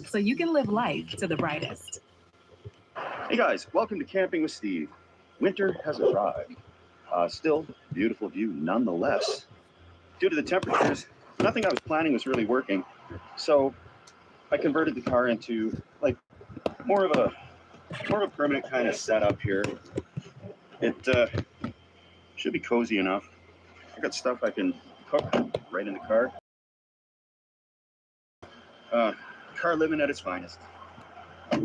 so you can live life to the brightest. Hey guys, welcome to Camping with Steve. Winter has arrived. Still, beautiful view nonetheless. Due to the temperatures, nothing I was planning was really working. So I converted the car into like more of a permanent kind of setup here. It should be cozy enough. I got stuff I can cook right in the car. Car living at its finest. I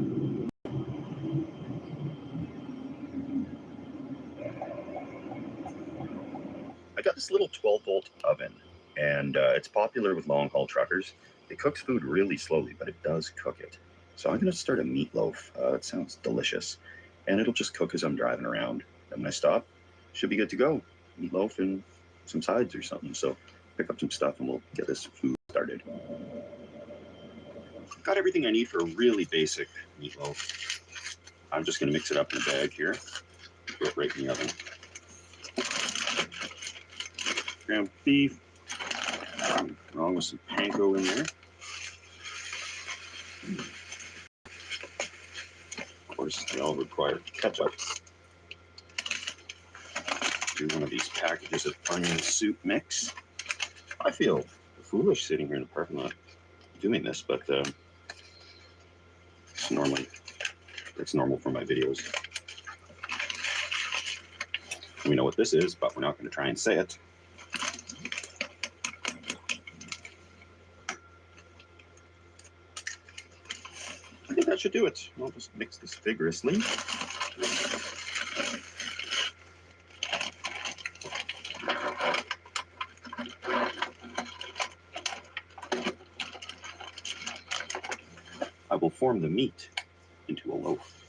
got this little 12-volt oven, and it's popular with long-haul truckers. It cooks food really slowly, but it does cook it. So I'm going to start a meatloaf. It sounds delicious. And it'll just cook as I'm driving around. And when I stop, should be good to go. Meatloaf and some sides or something. So pick up some stuff and we'll get this food started. Got everything I need for a really basic meatloaf. I'm just going to mix it up in a bag here. Put it right in the oven. Ground beef, along with some panko in there. Of course, they all require ketchup. Do one of these packages of onion soup mix. I feel foolish sitting here in the parking lot doing this, but it's normal for my videos. We know what this is, but we're not going to try and say it. I think that should do it. I'll just mix this vigorously. I will form the meat into a loaf.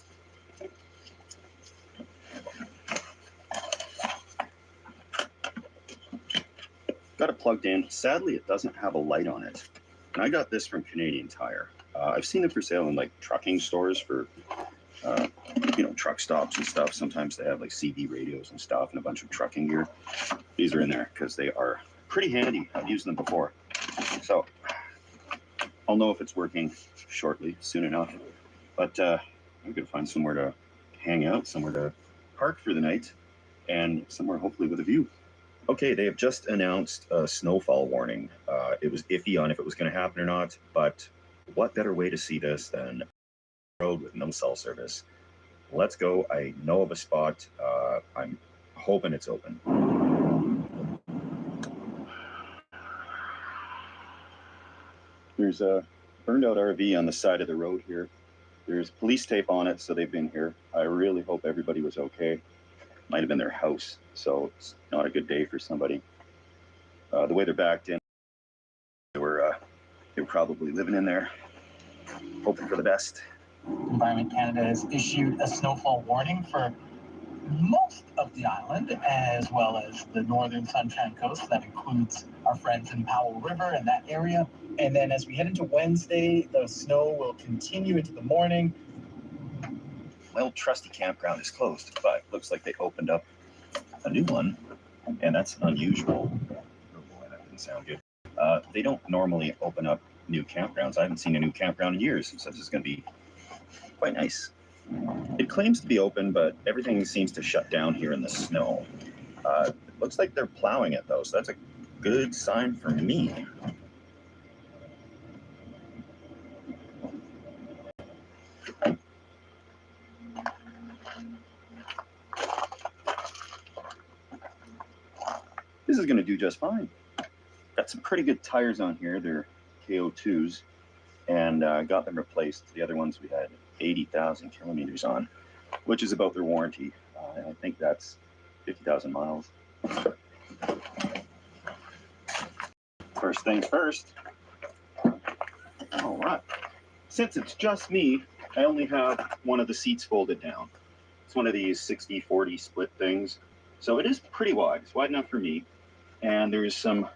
Got it plugged in. Sadly, it doesn't have a light on it. And I got this from Canadian Tire. I've seen them for sale in like trucking stores for, truck stops and stuff. Sometimes they have like CB radios and stuff and a bunch of trucking gear. These are in there because they are pretty handy. I've used them before. So I'll know if it's working shortly, soon enough. But I'm going to find somewhere to hang out, somewhere to park for the night, and somewhere hopefully with a view. Okay, they have just announced a snowfall warning. It was iffy on if it was going to happen or not, but what better way to see this than a road with no cell service? Let's go. I know of a spot. I'm hoping it's open. There's a burned out RV on the side of the road here. There's police tape on it, so they've been here. I really hope everybody was okay. Might have been their house, so it's not a good day for somebody. The way they're backed in, they were probably living in there, hoping for the best. Environment Canada has issued a snowfall warning for most of the island, as well as the northern Sunshine Coast. That includes our friends in Powell River and that area. And then as we head into Wednesday, the snow will continue into the morning. My old trusty campground is closed, but looks like they opened up a new one, and that's unusual. Oh boy, that didn't sound good. They don't normally open up new campgrounds. I haven't seen a new campground in years, so this is going to be quite nice. It claims to be open, but everything seems to shut down here in the snow. It looks like they're plowing it, though, so that's a good sign for me. This is going to do just fine. Got some pretty good tires on here. They're KO2s, and got them replaced. The other ones we had 80,000 kilometers on, which is about their warranty. And I think that's 50,000 miles. First things first. All right. Since it's just me, I only have one of the seats folded down. It's one of these 60-40 split things. So it is pretty wide. It's wide enough for me. And there's some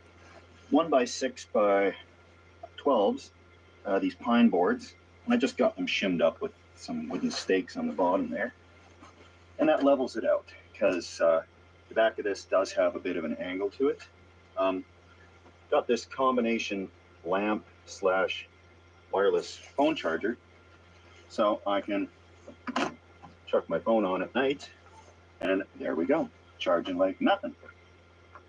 1x6x12s, these pine boards. And I just got them shimmed up with some wooden stakes on the bottom there. And that levels it out because the back of this does have a bit of an angle to it. Got this combination lamp slash wireless phone charger, so I can chuck my phone on at night, and there we go, charging like nothing.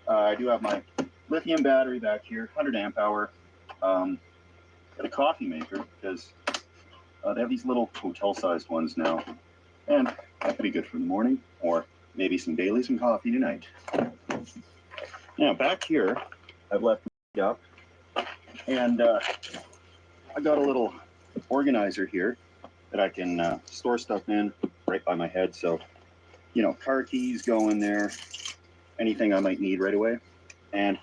I do have my lithium battery back here, 100 amp hour. Got a coffee maker because they have these little hotel-sized ones now, and that could be good for the morning, or maybe some Baileys and coffee tonight. Now back here, I've left it up, and I got a little organizer here that I can store stuff in right by my head. So, you know, car keys go in there, anything I might need right away. And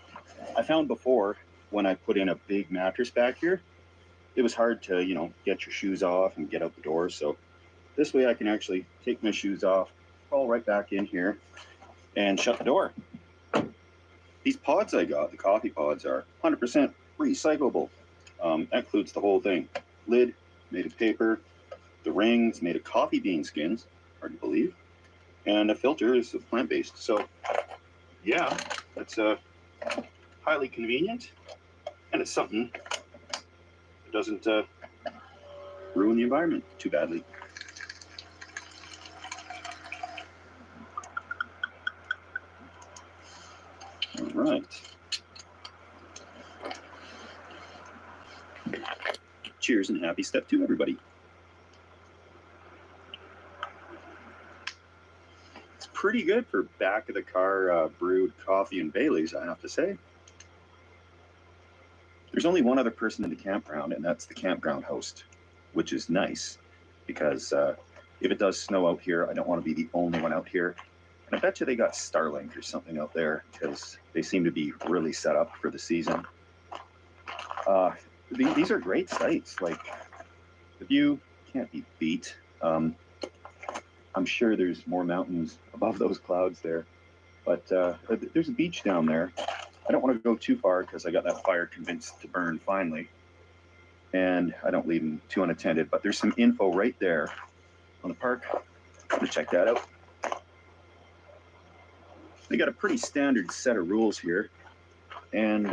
I found before, when I put in a big mattress back here, it was hard to, you know, get your shoes off and get out the door. So this way I can actually take my shoes off, crawl right back in here, and shut the door. These pods I got, the coffee pods, are 100% recyclable. That includes the whole thing. Lid, made of paper. The rings, made of coffee bean skins, hard to believe. And a filter is plant-based. So, yeah, it's highly convenient. And it's something that doesn't ruin the environment too badly. All right. Cheers and happy step 2, everybody. It's pretty good for back of the car brewed coffee and Baileys, I have to say. There's only one other person in the campground, and that's the campground host, which is nice because if it does snow out here, I don't want to be the only one out here. And I bet you they got Starlink or something out there because they seem to be really set up for the season. These are great sights. Like, the view can't be beat. I'm sure there's more mountains above those clouds there, but there's a beach down there. I don't want to go too far because I got that fire convinced to burn finally, and I don't leave them too unattended, but there's some info right there on the park. I'm gonna check that out. They got a pretty standard set of rules here, and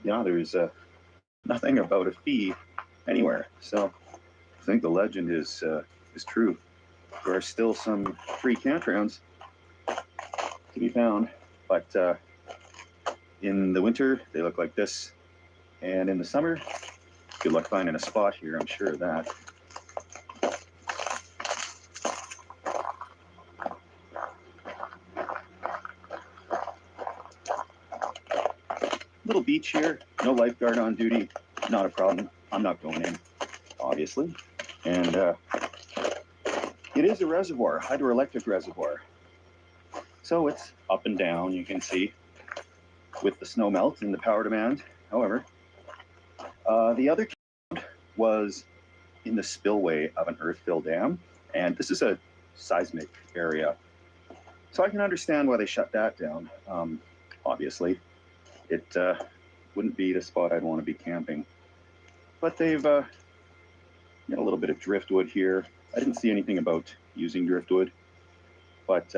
yeah, there's nothing about a fee anywhere. So I think the legend is true. There are still some free campgrounds to be found, but in the winter they look like this, and in the summer, good luck finding a spot here, I'm sure of that. Little beach here, no lifeguard on duty, not a problem. I'm not going in, obviously. And it is a reservoir, hydroelectric reservoir. So it's up and down, you can see, with the snow melt and the power demand. However, the other camp was in the spillway of an earth-fill dam, and this is a seismic area. So I can understand why they shut that down. Obviously, it wouldn't be the spot I'd want to be camping. But they've got a little bit of driftwood here. I didn't see anything about using driftwood, but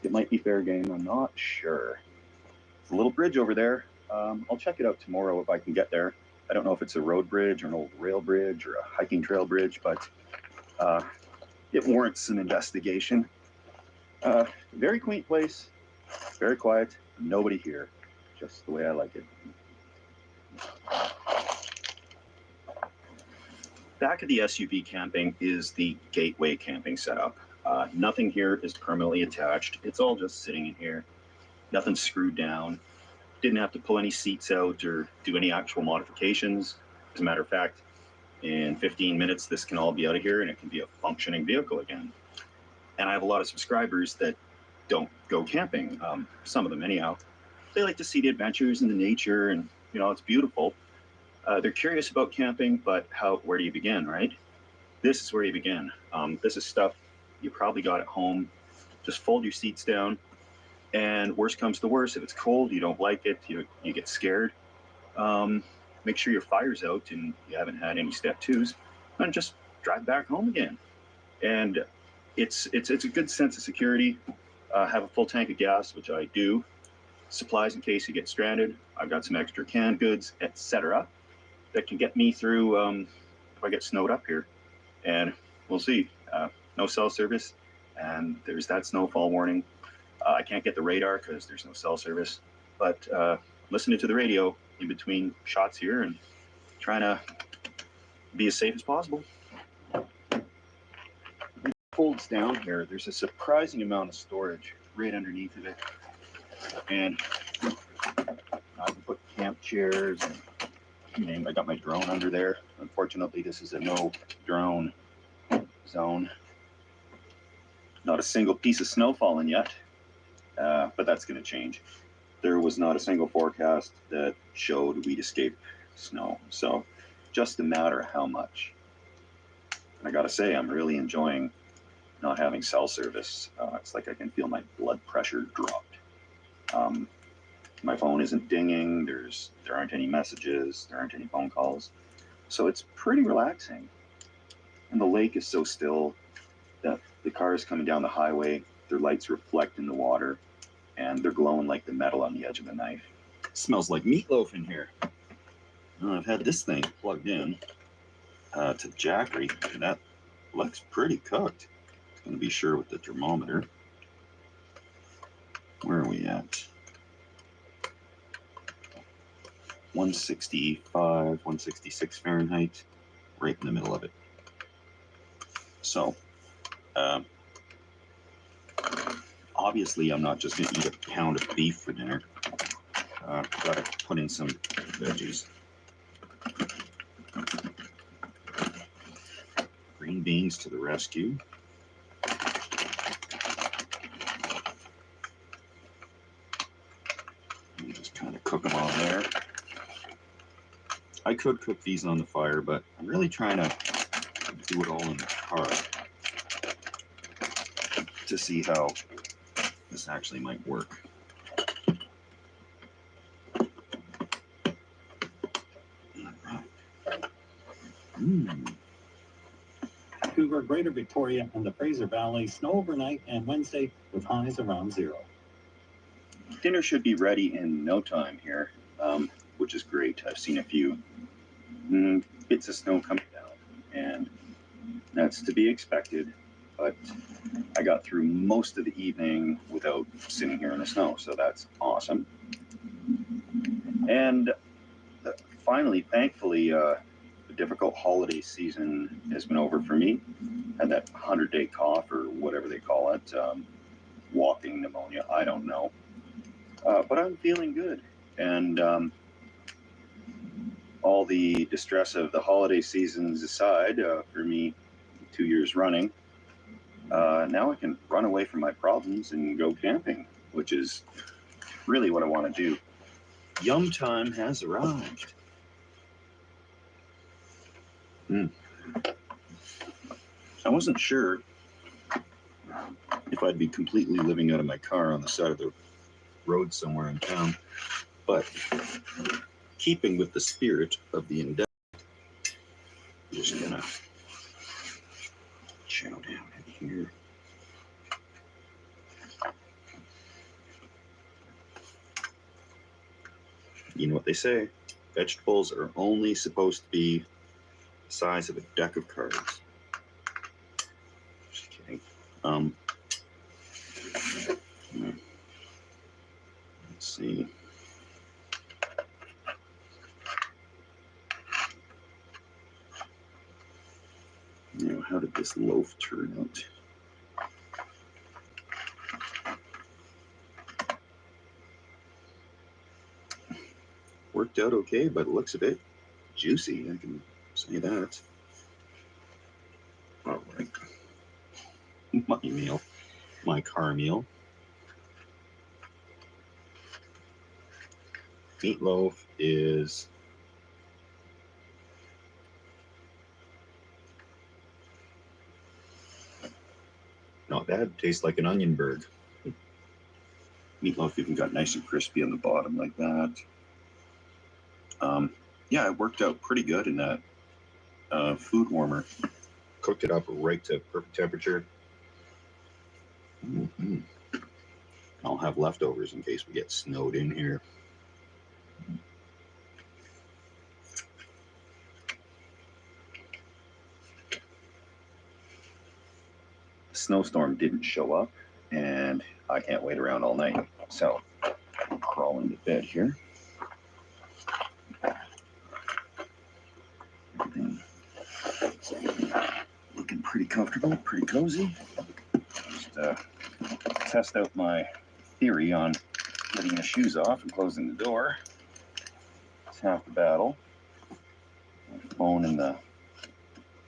it might be fair game, I'm not sure. It's a little bridge over there. I'll check it out tomorrow if I can get there. I don't know if it's a road bridge or an old rail bridge or a hiking trail bridge, but it warrants some investigation. Very quaint place, very quiet, nobody here, just the way I like it. Back of the SUV camping is the gateway camping setup. Nothing here is permanently attached. It's all just sitting in here. Nothing's screwed down. Didn't have to pull any seats out or do any actual modifications. As a matter of fact, in 15 minutes, this can all be out of here and it can be a functioning vehicle again. And I have a lot of subscribers that don't go camping, some of them anyhow. They like to see the adventures and the nature, and you know, it's beautiful. They're curious about camping, but where do you begin, right? This is where you begin. This is stuff you probably got at home. Just fold your seats down, and worst comes to worst, if it's cold, you don't like it, you get scared, make sure your fire's out and you haven't had any step 2s, and just drive back home again. And it's a good sense of security. Have a full tank of gas, which I do. supplies in case you get stranded. I've got some extra canned goods, etc., that can get me through if I get snowed up here. And we'll see. No cell service, and there's that snowfall warning. I can't get the radar because there's no cell service. But listening to the radio in between shots here and trying to be as safe as possible. It folds down here. There's a surprising amount of storage right underneath of it. And I can put camp chairs and I got my drone under there. Unfortunately, this is a no drone zone. Not a single piece of snow falling yet, but that's going to change. There was not a single forecast that showed we'd escape snow. So just a matter of how much. And I got to say, I'm really enjoying not having cell service. It's like I can feel my blood pressure dropped. My phone isn't dinging. There aren't any messages. There aren't any phone calls. So it's pretty relaxing. And the lake is so still that the cars coming down the highway, their lights reflect in the water, and they're glowing like the metal on the edge of a knife. It smells like meatloaf in here. I've had this thing plugged in to the jackery, and that looks pretty cooked. It's going to be sure with the thermometer. Where are we at? 165, 166 Fahrenheit, right in the middle of it. So, obviously, I'm not just going to eat a pound of beef for dinner. Got to put in some veggies. Green beans to the rescue. You just kind of cook them on there. I could cook these on the fire, but I'm really trying to do it all in the car to see how this actually might work. Vancouver, Greater Victoria, and the Fraser Valley, snow overnight and Wednesday with highs around 0. Dinner should be ready in no time here, which is great. I've seen a few bits of snow coming down, and that's to be expected. But I got through most of the evening without sitting here in the snow, so that's awesome. And finally, thankfully, the difficult holiday season has been over for me. Had that 100-day cough or whatever they call it, walking pneumonia, I don't know. But I'm feeling good. And all the distress of the holiday seasons aside, for me, 2 years running, now I can run away from my problems and go camping, which is really what I want to do. Yum time has arrived. I wasn't sure if I'd be completely living out of my car on the side of the road somewhere in town, but keeping with the spirit of the endeavor, I'm just gonna chow down in here. You know what they say, vegetables are only supposed to be the size of a deck of cards. Just kidding. Let's see. Now, how did this loaf turn out? Worked out okay, but it looks a bit juicy, I can say that. All right. My meal, my car meal. Meatloaf is not bad. Tastes like an onion bird. Meatloaf even got nice and crispy on the bottom like that. Yeah, it worked out pretty good in that food warmer. Cooked it up right to perfect temperature. I'll have leftovers in case we get snowed in here. The snowstorm didn't show up, and I can't wait around all night. So I'll crawl into bed here. Everything looking pretty comfortable, pretty cozy. Just test out my theory on getting the shoes off and closing the door. It's half the battle. My phone in the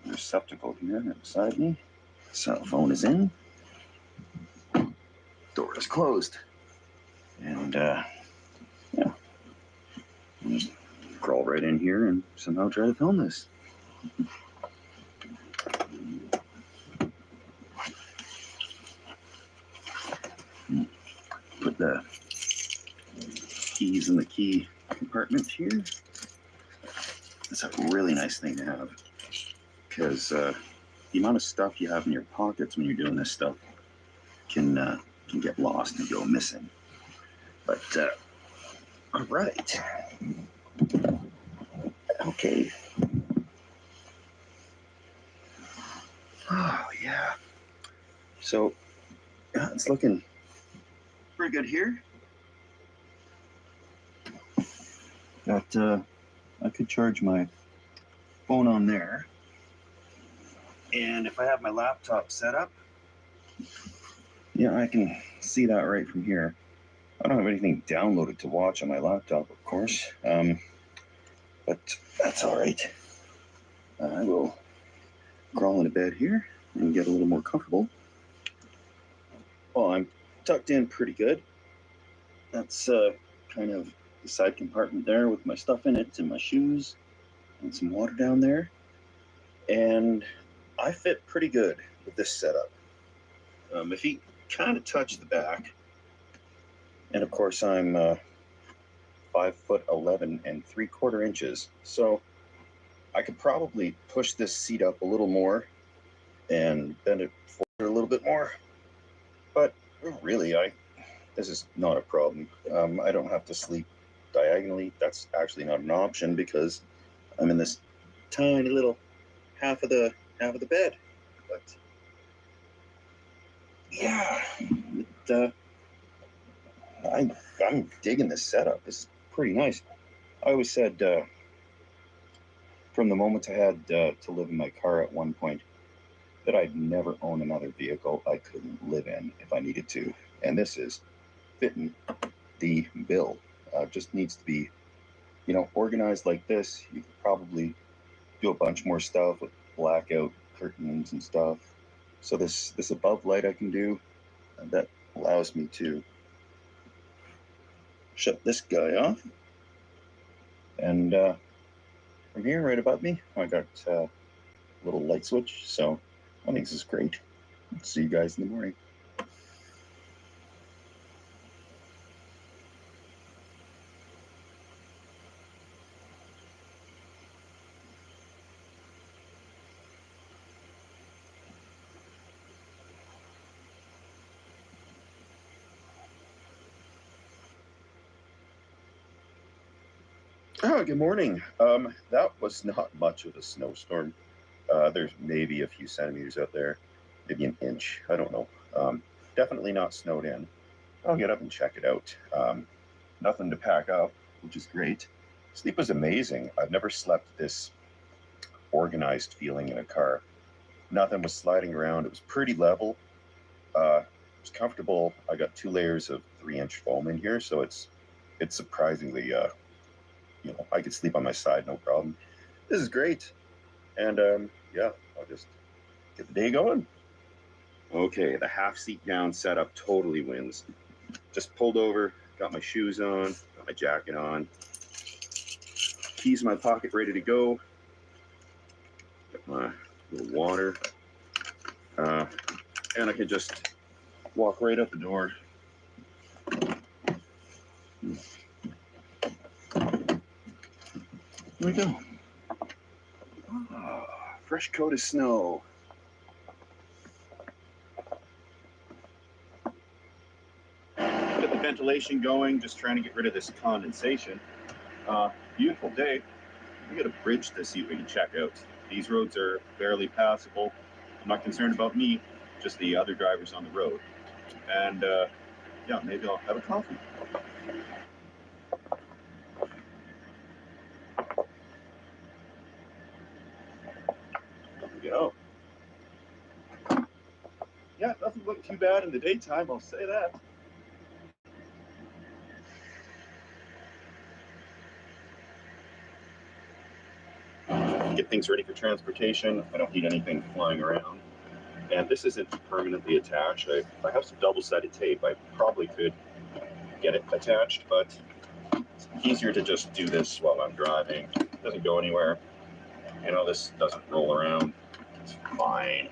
receptacle here right beside me. Cell phone is in. Door is closed. And yeah, I'll just crawl right in here and somehow try to film this. Put the keys in the key compartment here. That's a really nice thing to have, because the amount of stuff you have in your pockets when you're doing this stuff can get lost and go missing. But all right, okay. Oh yeah. So yeah, it's looking pretty good here. Got I could charge my phone on there, and if I have my laptop set up, yeah, I can see that right from here. I don't have anything downloaded to watch on my laptop, of course, but that's all right. I will crawl into bed here and get a little more comfortable. Well, I'm tucked in pretty good. That's kind of the side compartment there with my stuff in it and my shoes and some water down there. And I fit pretty good with this setup. My feet kind of touch the back. And of course, I'm 5'11" and 3/4 inches. So I could probably push this seat up a little more and bend it forward a little bit more. But really, this is not a problem. I don't have to sleep diagonally. That's actually not an option because I'm in this tiny little half of the bed. But yeah, I'm digging this setup. This is pretty nice. I always said from the moment I had to live in my car at one point that I'd never own another vehicle I couldn't live in if I needed to. And this is fitting the bill. Just needs to be, organized like this. You could probably do a bunch more stuff with blackout curtains and stuff. So this above light I can do, that allows me to shut this guy off. And from here, right above me, I got a little light switch. So I think this is great. See you guys in the morning. Oh, good morning. That was not much of a snowstorm. There's maybe a few centimeters out there, maybe an inch. I don't know. Definitely not snowed in. I'll get up and check it out. Nothing to pack up, which is great. Sleep was amazing. I've never slept this organized feeling in a car. Nothing was sliding around. It was pretty level. It was comfortable. I got 2 layers of 3-inch foam in here, so it's surprisingly I could sleep on my side, no problem. This is great. And yeah, I'll just get the day going. Okay, the half seat down setup totally wins. Just pulled over, got my shoes on, got my jacket on, keys in my pocket ready to go. Got my little water. And I can just walk right out the door. Here we go. Oh, fresh coat of snow. ventilation going, just trying to get rid of this condensation. Beautiful day. We got a bridge to see if we can check out. These roads are barely passable. I'm not concerned about me, just the other drivers on the road. And yeah, maybe I'll have a coffee. There we go. Yeah, it doesn't look too bad in the daytime, I'll say that. Get things ready for transportation. I don't need anything flying around. And this isn't permanently attached. I have some double-sided tape. I probably could get it attached, but it's easier to just do this while I'm driving. It doesn't go anywhere. You know, this doesn't roll around. It's fine.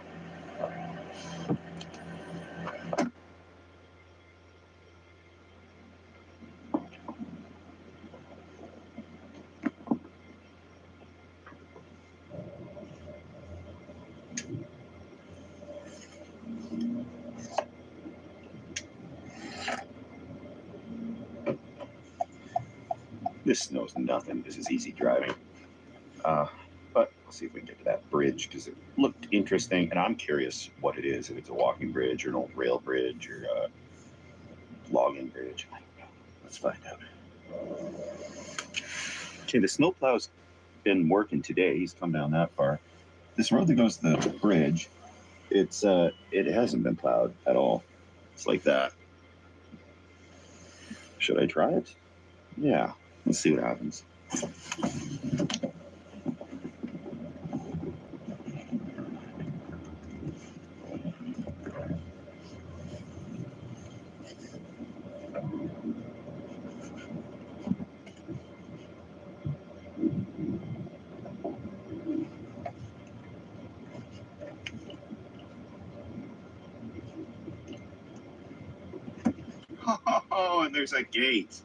This snow's nothing. This is easy driving. But we'll see if we can get to that bridge because it looked interesting, and I'm curious what it is. If it's a walking bridge or an old rail bridge or a logging bridge. I don't know. Let's find out. Okay, the snowplow's been working today. He's come down that far. This road that goes to the bridge, it hasn't been plowed at all. It's like that. Should I try it? Yeah. Let's see what happens. Oh, and there's a gate.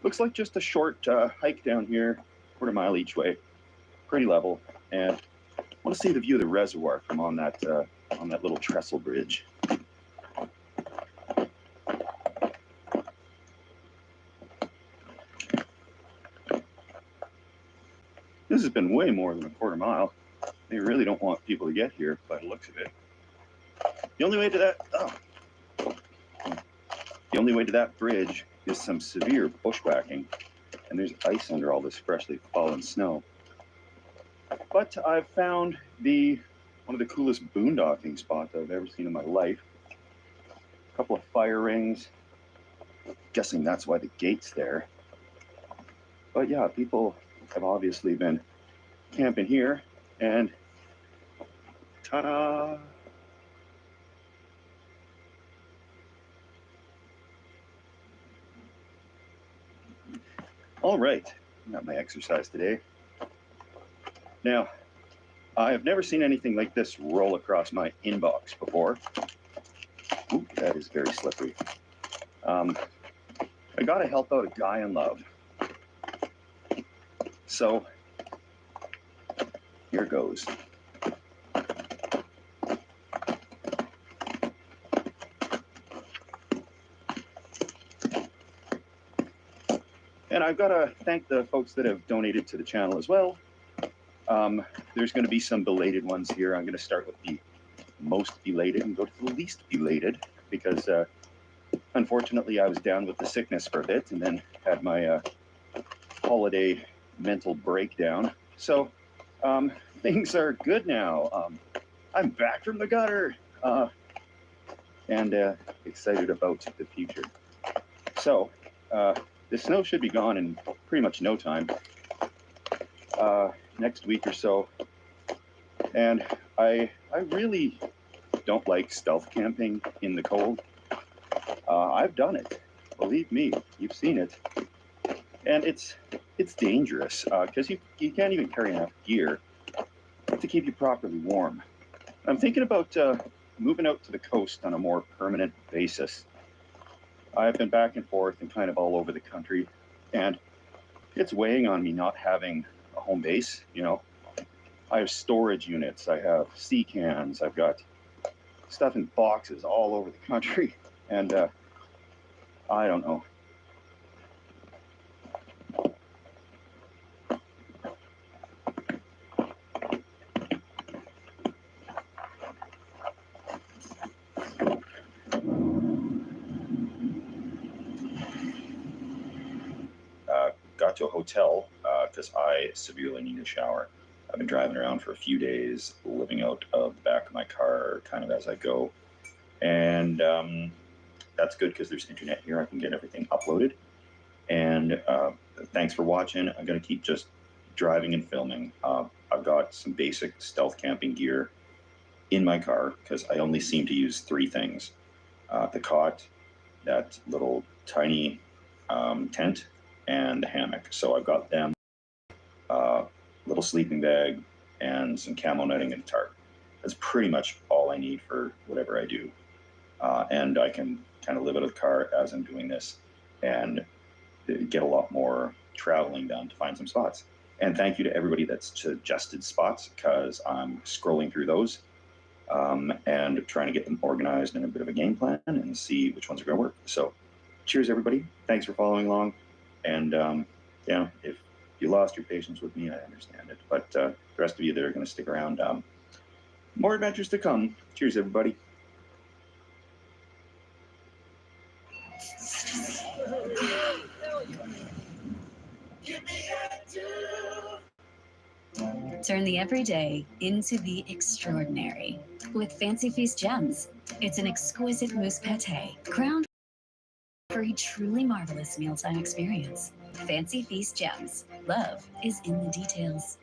Looks like just a short hike down here, quarter mile each way, pretty level, and I want to see the view of the reservoir from on that little trestle bridge. This has been way more than a quarter mile. They really don't want people to get here by the looks of it. The only way to that bridge is some severe bushwhacking, and there's ice under all this freshly fallen snow. But I've found one of the coolest boondocking spots I've ever seen in my life. A couple of fire rings. Guessing that's why the gate's there. But yeah, people have obviously been camping here, and ta-da! All right, got my exercise today. Now, I have never seen anything like this roll across my inbox before. Ooh, that is very slippery. I gotta help out a guy in love. So, here goes. And I've got to thank the folks that have donated to the channel as well. There's going to be some belated ones here. I'm going to start with the most belated and go to the least belated because unfortunately I was down with the sickness for a bit and then had my holiday mental breakdown. So things are good now. I'm back from the gutter and excited about the future. So the snow should be gone in pretty much no time, next week or so. And I really don't like stealth camping in the cold. I've done it, believe me, you've seen it. And it's dangerous because you can't even carry enough gear to keep you properly warm. I'm thinking about moving out to the coast on a more permanent basis. I've been back and forth and kind of all over the country, and it's weighing on me not having a home base. You know, I have storage units, I have sea cans, I've got stuff in boxes all over the country, and I don't know. Got to a hotel because I severely need a shower. I've been driving around for a few days, living out of the back of my car kind of as I go. And that's good because there's internet here. I can get everything uploaded. And thanks for watching. I'm going to keep just driving and filming. I've got some basic stealth camping gear in my car because I only seem to use three things. The cot, that little tiny tent, and the hammock. So I've got them, little sleeping bag, and some camo netting and a tarp. That's pretty much all I need for whatever I do. And I can kind of live out of the car as I'm doing this and get a lot more traveling done to find some spots. And thank you to everybody that's suggested spots because I'm scrolling through those and trying to get them organized in a bit of a game plan and see which ones are going to work. So cheers, everybody. Thanks for following along. And yeah, if you lost your patience with me, I understand it. But the rest of you that are going to stick around, more adventures to come. Cheers, everybody. Turn the everyday into the extraordinary with Fancy Feast Gems. It's an exquisite mousse pate, crowned for a truly marvelous mealtime experience. Fancy Feast Gems. Love is in the details.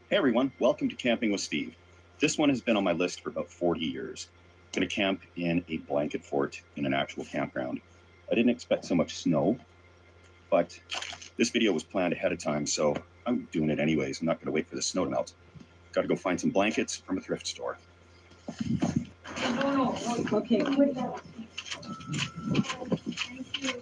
Hey everyone, welcome to Camping with Steve. This one has been on my list for about 40 years. I'm going to camp in a blanket fort in an actual campground. I didn't expect so much snow, but this video was planned ahead of time, so I'm doing it anyways. I'm not going to wait for the snow to melt. Got to go find some blankets from a thrift store. No, okay. Thank you.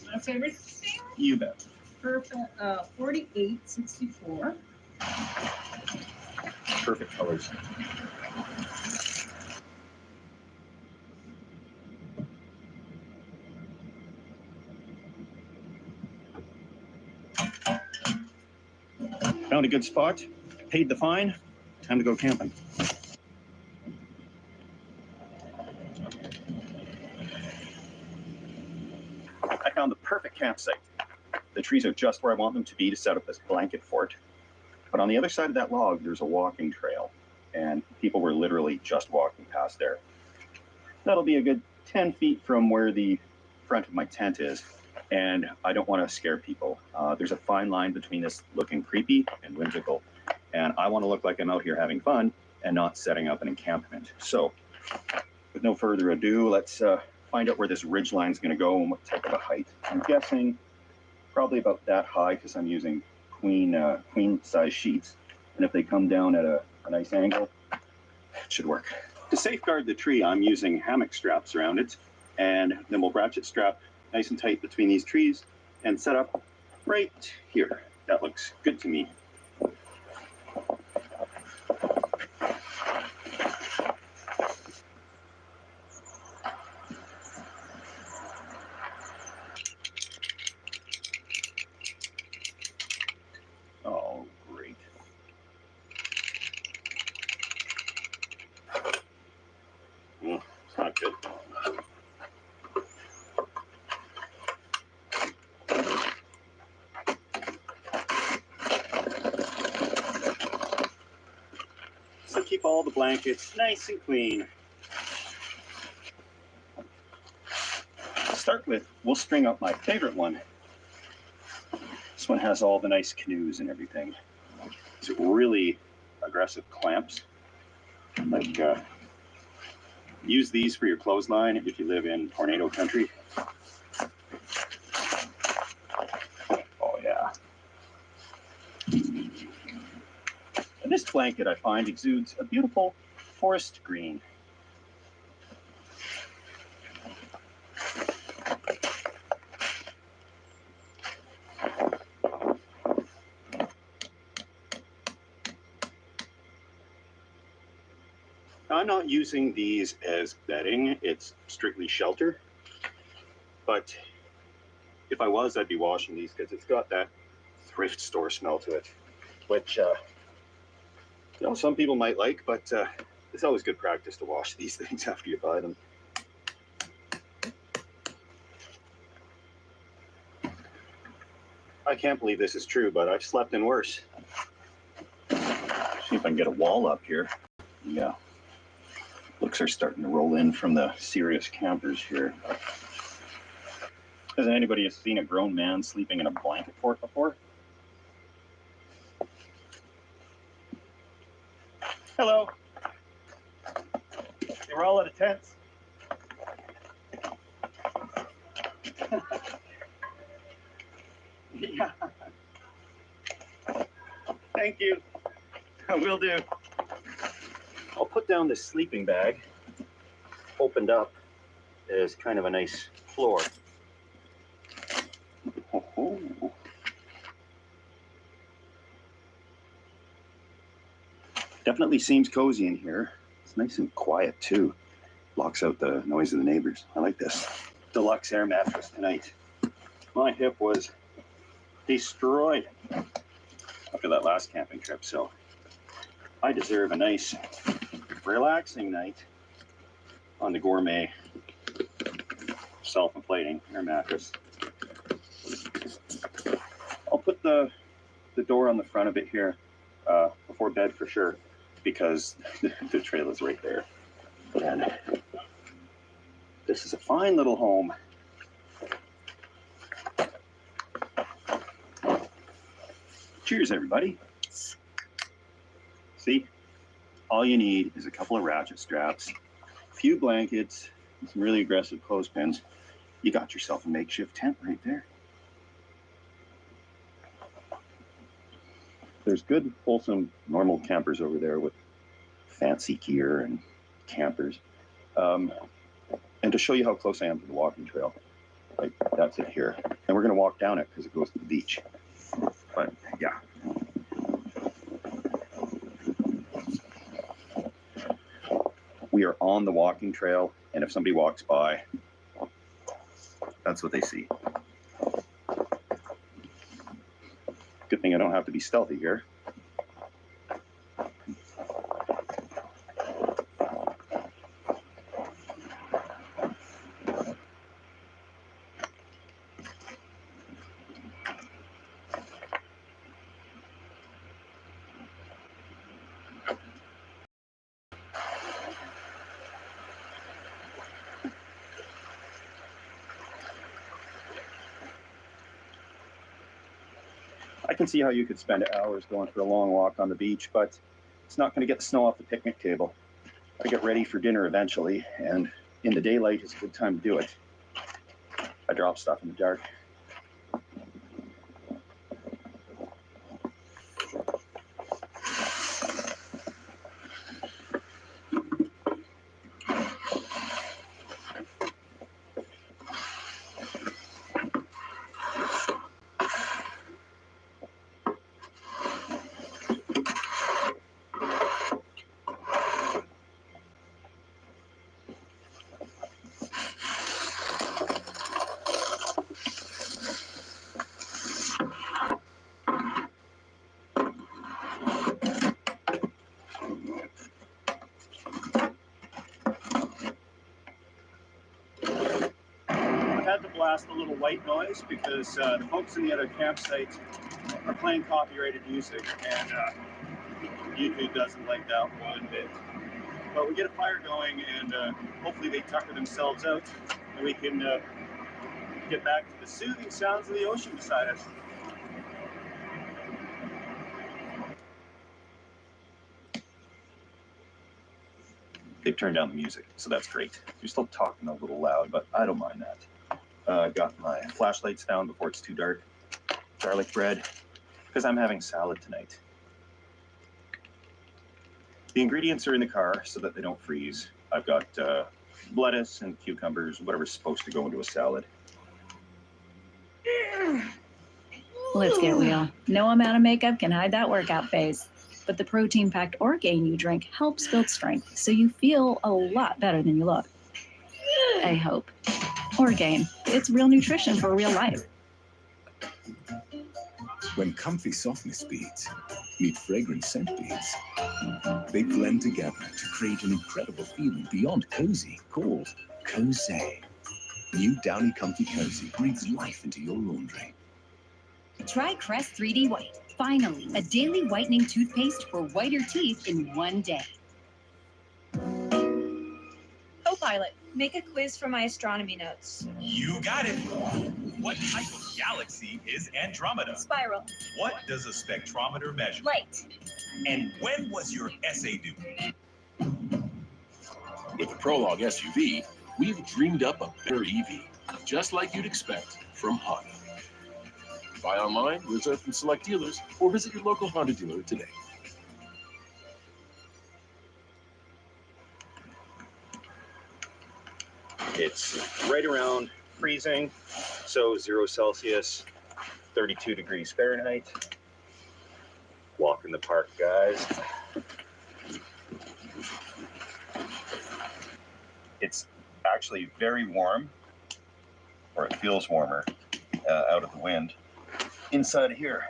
My favorite thing? You bet. Perfect. 4864. Perfect colors. Found a good spot, paid the fine, time to go camping. I found the perfect campsite. The trees are just where I want them to be to set up this blanket fort. But on the other side of that log, there's a walking trail, and people were literally just walking past there. That'll be a good 10 feet from where the front of my tent is, and I don't want to scare people. There's a fine line between this looking creepy and whimsical, and I want to look like I'm out here having fun and not setting up an encampment. So, with no further ado, let's find out where this ridge line is going to go and what type of a height. I'm guessing probably about that high because I'm using queen size sheets, and if they come down at a nice angle, it should work. To safeguard the tree, I'm using hammock straps around it, and then we'll ratchet strap nice and tight between these trees and set up right here. That looks good to me. Oh, great. Well, it's not good. So keep all the blankets nice and clean. To start with, we'll string up my favorite one. This one has all the nice canoes and everything. It's really aggressive clamps, like Use these for your clothesline if you live in tornado country. Oh yeah. And this blanket, I find, exudes a beautiful forest green. Now, I'm not using these as bedding, it's strictly shelter. But if I was, I'd be washing these because it's got that thrift store smell to it, which some people might like, but it's always good practice to wash these things after you buy them. I can't believe this is true, but I've slept in worse. See if I can get a wall up here. Yeah. Looks are starting to roll in from the serious campers here. Has anybody seen a grown man sleeping in a blanket fort before? Hello. They were all out of tents. Yeah. Thank you. Will do. I'll put down this sleeping bag. Opened up is kind of a nice floor. Oh. Definitely seems cozy in here. It's nice and quiet too. Blocks out the noise of the neighbors. I like this. Deluxe air mattress tonight. My hip was destroyed after that last camping trip, so I deserve a nice, relaxing night on the gourmet self-inflating air mattress. I'll put the door on the front of it here before bed for sure, because the trail is right there. And this is a fine little home. Cheers, everybody. See, all you need is a couple of ratchet straps, a few blankets, and some really aggressive clothespins. You got yourself a makeshift tent right there. There's good, wholesome, normal campers over there with fancy gear and campers. And to show you how close I am to the walking trail, like that's it here. And we're gonna walk down it because it goes to the beach. But yeah. We are on the walking trail, and if somebody walks by, that's what they see. Good thing I don't have to be stealthy here. I can see how you could spend hours going for a long walk on the beach, but it's not going to get the snow off the picnic table. I get ready for dinner eventually, and in the daylight is a good time to do it. I drop stuff in the dark. Had to blast a little white noise because the folks in the other campsite are playing copyrighted music, and YouTube doesn't like that one bit. But we get a fire going, and hopefully they tucker themselves out, and we can get back to the soothing sounds of the ocean beside us. They've turned down the music, so that's great. You're still talking a little loud, but I don't mind that. Got my flashlights down before it's too dark. Garlic bread, because I'm having salad tonight. The ingredients are in the car so that they don't freeze. I've got lettuce and cucumbers, whatever's supposed to go into a salad. Let's get real. No amount of makeup can hide that workout phase. But the protein-packed Orgain you drink helps build strength, so you feel a lot better than you look. I hope. Orgain. It's real nutrition for real life. When comfy softness beats meet fragrant scent beats, they blend together to create an incredible feeling beyond cozy called Cozy. New Downy Comfy Cozy breathes life into your laundry. Try Crest 3D White. Finally, a daily whitening toothpaste for whiter teeth in one day. Copilot, make a quiz for my astronomy notes. You got it. What type of galaxy is Andromeda? Spiral. What does a spectrometer measure? Light. And when was your essay due? With the Prologue SUV, we've dreamed up a better EV, just like you'd expect from Honda. Buy online, reserve from select dealers, or visit your local Honda dealer today. It's right around freezing, so 0 Celsius, 32 degrees Fahrenheit. Walk in the park, guys. It's actually very warm, or it feels warmer out of the wind inside of here.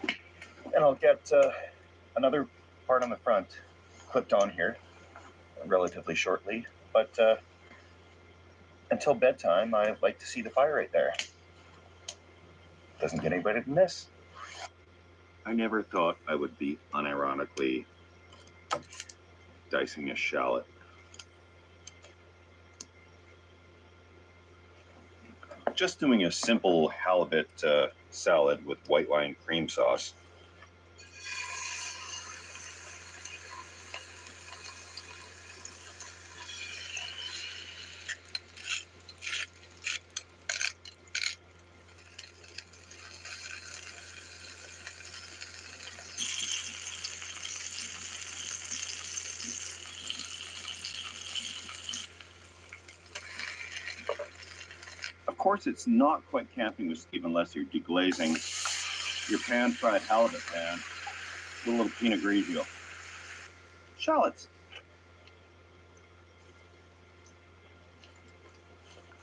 And I'll get another part on the front clipped on here relatively shortly. But until bedtime, I like to see the fire right there. Doesn't get any better than this. I never thought I would be unironically dicing a shallot. Just doing a simple halibut salad with white wine cream sauce. Of course, it's not quite camping with Steve unless you're deglazing your pan-fried halibut pan with a little Pinot Grigio. Shallots.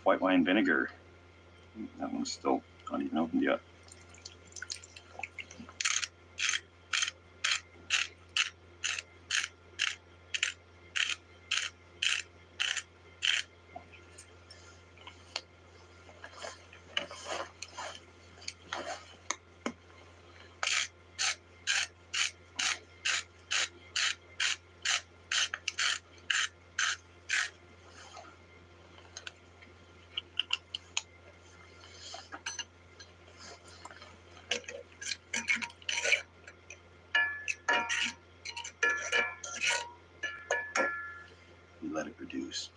White wine vinegar. That one's still not even opened yet. Let it reduce.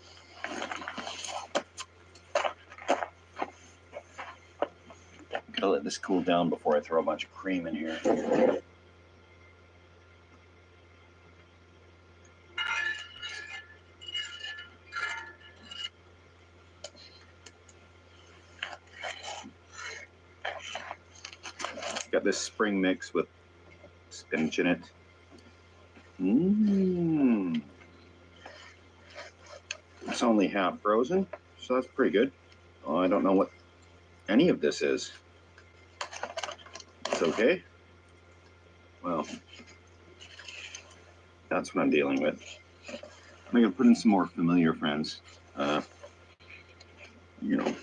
Gotta let this cool down before I throw a bunch of cream in here. Got this spring mix with spinach in it. Mmm. It's only half frozen, so that's pretty good. Oh, I don't know what any of this is. It's okay. Well, that's what I'm dealing with. I'm gonna put in some more familiar friends. You know.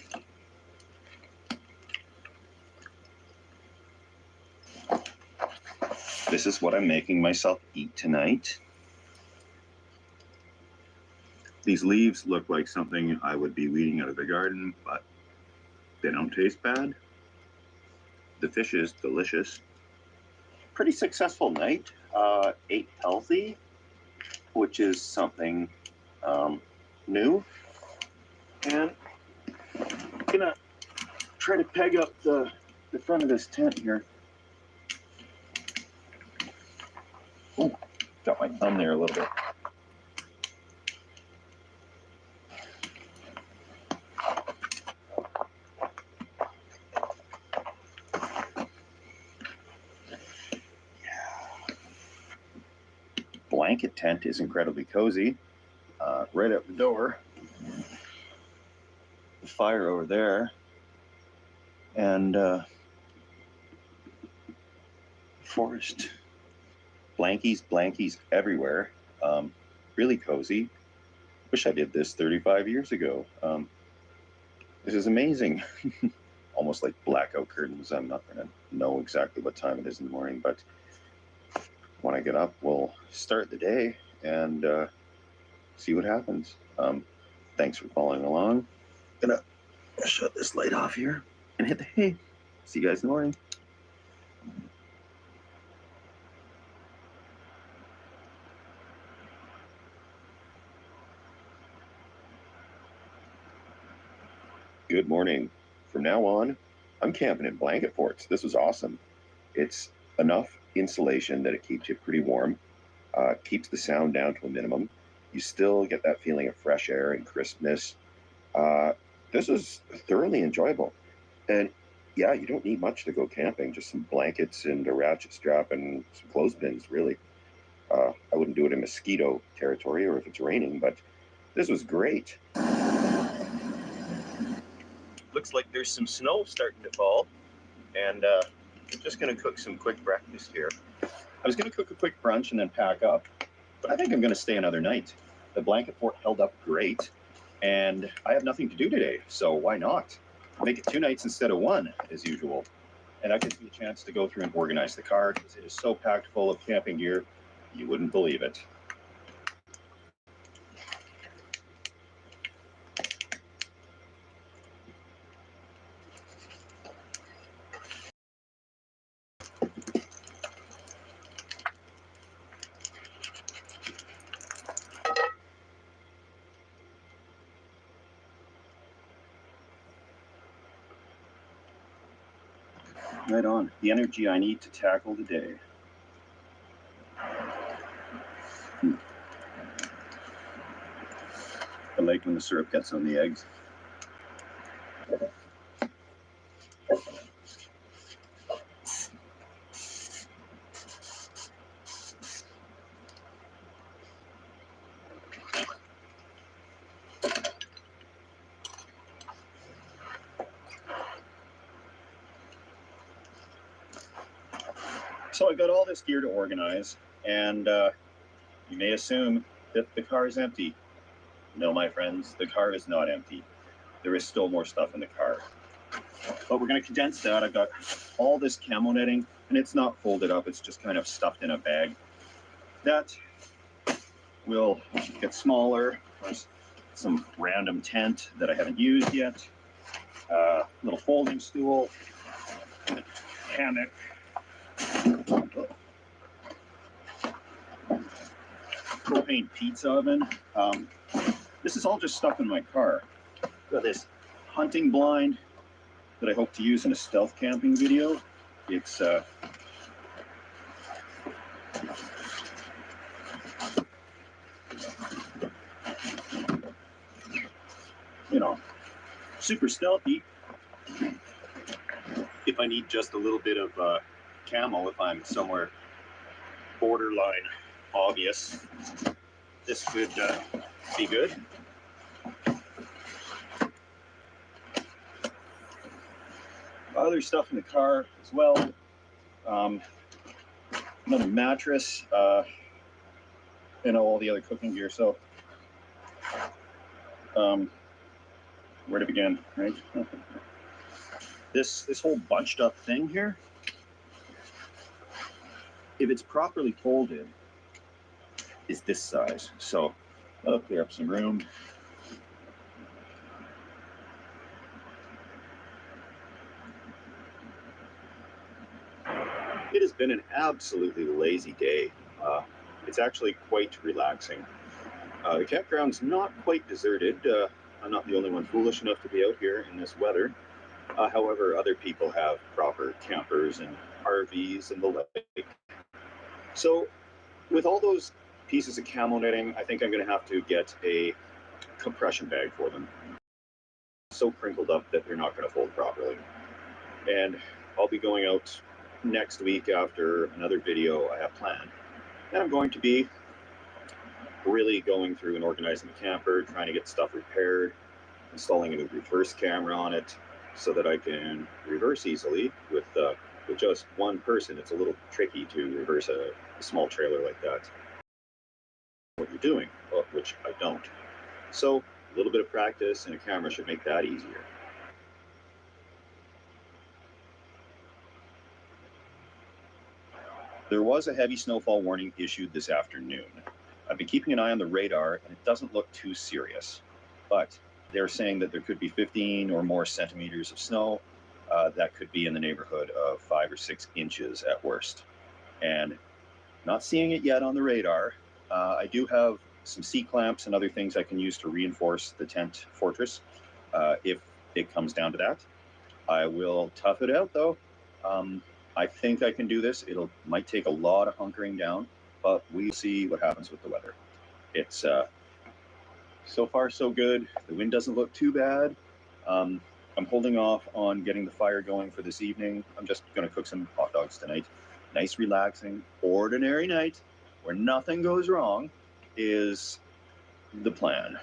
This is what I'm making myself eat tonight. These leaves look like something I would be weeding out of the garden, but they don't taste bad. The fish is delicious. Pretty successful night. Ate healthy. which is something new. And I'm gonna try to peg up the front of this tent here. Ooh, got my thumb there a little bit. Blanket tent is incredibly cozy. Right out the door. The fire over there. And forest. Blankies everywhere. Really cozy. Wish I did this 35 years ago. This is amazing. Almost like blackout curtains. I'm not going to know exactly what time it is in the morning, but when I get up, we'll start the day and see what happens. Thanks for following along. Gonna shut this light off here and hit the hay. See you guys in the morning. Good morning. From now on, I'm camping in blanket forts. This is awesome. It's enough insulation that it keeps you pretty warm, keeps the sound down to a minimum. You still get that feeling of fresh air and crispness. This is thoroughly enjoyable. And yeah, you don't need much to go camping, just some blankets and a ratchet strap and some clothespins, really. I wouldn't do it in mosquito territory or if it's raining, but this was great. Looks like there's some snow starting to fall, and I'm just gonna cook some quick breakfast here. I was gonna cook a quick brunch and then pack up, but I think I'm gonna stay another night. The blanket fort held up great, and I have nothing to do today, so why not? Make it 2 nights instead of 1, as usual. And that gives me a chance to go through and organize the car, because it is so packed full of camping gear, you wouldn't believe it. Right on. The energy I need to tackle the day. I like when the syrup gets on the eggs. So I got all this gear to organize, and you may assume that the car is empty. No, my friends, the car is not empty. There is still more stuff in the car. But we're going to condense that. I've got all this camo netting, and it's not folded up. It's just kind of stuffed in a bag. That will get smaller. There's some random tent that I haven't used yet. Little folding stool, hammock. Propane pizza oven. This is all just stuff in my car. Got this hunting blind that I hope to use in a stealth camping video. It's you know, super stealthy. If I need just a little bit of camo, if I'm somewhere borderline obvious, this could be good. Other stuff in the car as well. Another mattress, and all the other cooking gear. So, where to begin, right? This whole bunched up thing here, if it's properly folded, is this size. So that'll clear up some room. It has been an absolutely lazy day. it's actually quite relaxing. The campground's not quite deserted. I'm not the only one foolish enough to be out here in this weather. However, other people have proper campers and RVs and the like. So with all those pieces of camo knitting, I think I'm going to have to get a compression bag for them. So crinkled up that they're not going to fold properly. And I'll be going out next week after another video I have planned. And I'm going to be really going through and organizing the camper, trying to get stuff repaired, installing a new reverse camera on it so that I can reverse easily with just one person. It's a little tricky to reverse a small trailer like that. What you're doing, which I don't. So a little bit of practice and a camera should make that easier. There was a heavy snowfall warning issued this afternoon. I've been keeping an eye on the radar and it doesn't look too serious, but they're saying that there could be 15 or more centimeters of snow. That could be in the neighborhood of 5 or 6 inches at worst. And not seeing it yet on the radar. I do have some C-clamps and other things I can use to reinforce the tent fortress if it comes down to that. I will tough it out though. I think I can do this. Might take a lot of hunkering down, but we'll see what happens with the weather. It's so far so good. The wind doesn't look too bad. I'm holding off on getting the fire going for this evening. I'm just going to cook some hot dogs tonight. Nice, relaxing, ordinary night where nothing goes wrong is the plan.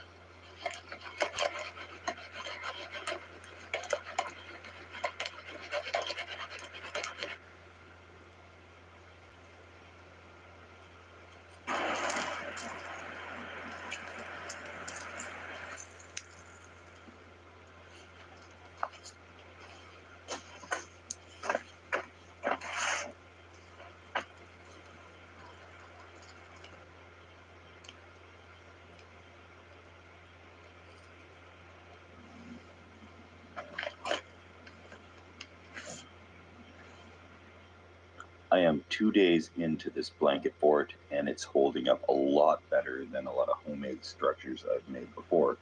I am 2 days into this blanket fort, and it's holding up a lot better than a lot of homemade structures I've made before.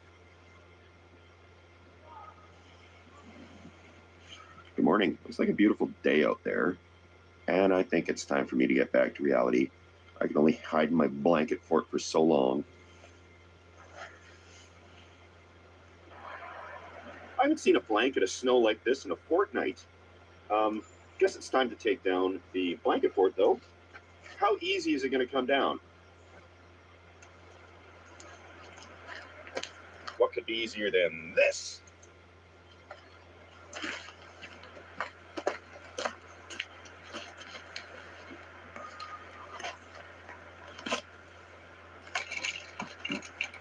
Good morning. It's like a beautiful day out there, and I think it's time for me to get back to reality. I can only hide in my blanket fort for so long. I haven't seen a blanket of snow like this in a fortnight. Guess it's time to take down the blanket fort, though. How easy is it going to come down? What could be easier than this?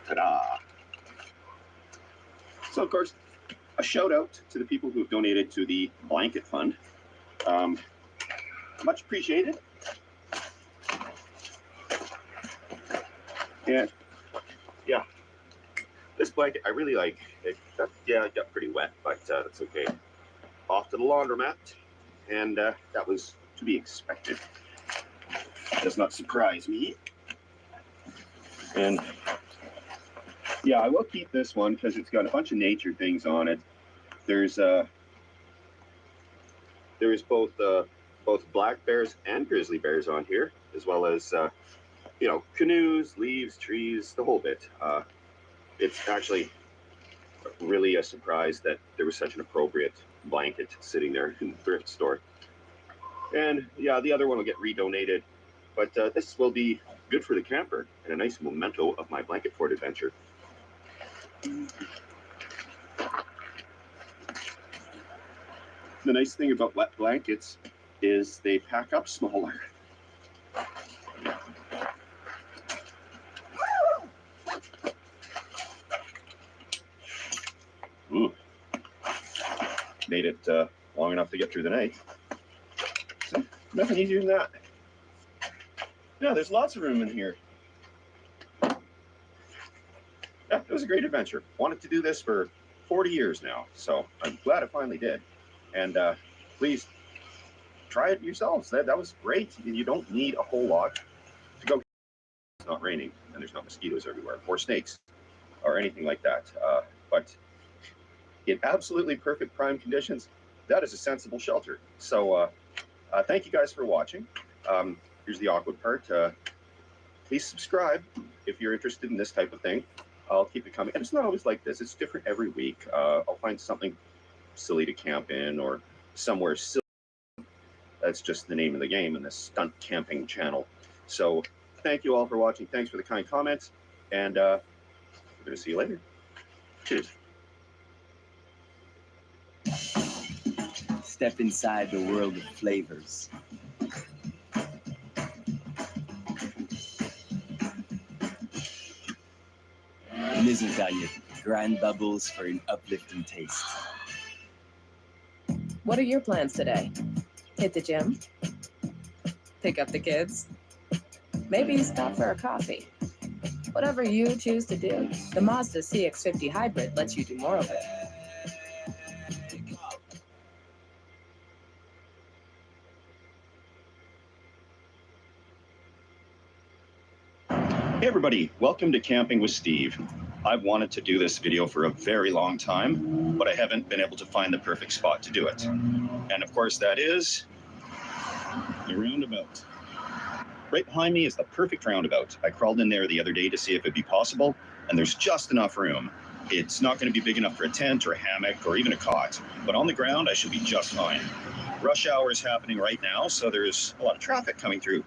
Ta-da! So, of course, a shout out to the people who have donated to the blanket fund. Much appreciated. And yeah, this blanket I really like. It got pretty wet, but that's okay. Off to the laundromat, and that was to be expected. Does not surprise me. And yeah, I will keep this one because it's got a bunch of nature things on it. There's both black bears and grizzly bears on here, as well as canoes, leaves, trees, the whole bit. It's actually really a surprise that there was such an appropriate blanket sitting there in the thrift store. And yeah, the other one will get redonated, but this will be good for the camper and a nice memento of my blanket fort adventure. The nice thing about wet blankets is they pack up smaller. Ooh. Made it long enough to get through the night. So, nothing easier than that. Yeah, there's lots of room in here. Yeah, it was a great adventure. Wanted to do this for 40 years now, so I'm glad I finally did. And please try it yourselves. That was great. You don't need a whole lot to go not raining and there's not mosquitoes everywhere or snakes or anything like that. But in absolutely perfect prime conditions, that is a sensible shelter. So thank you guys for watching. Here's the awkward part. Please subscribe if you're interested in this type of thing. I'll keep it coming. And it's not always like this. It's different every week. I'll find something silly to camp in or somewhere silly. That's just the name of the game in this stunt camping channel. So thank you all for watching. Thanks for the kind comments. And we're going to see you later. Cheers. Step inside the world of flavors. Maison Italienne, grand bubbles for an uplifting taste. What are your plans today? Hit the gym? Pick up the kids? Maybe stop for a coffee? Whatever you choose to do, the Mazda CX-50 Hybrid lets you do more of it. Hey everybody, welcome to Camping with Steve. I've wanted to do this video for a very long time, but I haven't been able to find the perfect spot to do it. And of course that is the roundabout. Right behind me is the perfect roundabout. I crawled in there the other day to see if it'd be possible, and there's just enough room. It's not going to be big enough for a tent or a hammock or even a cot, but on the ground I should be just fine. Rush hour is happening right now, so there's a lot of traffic coming through.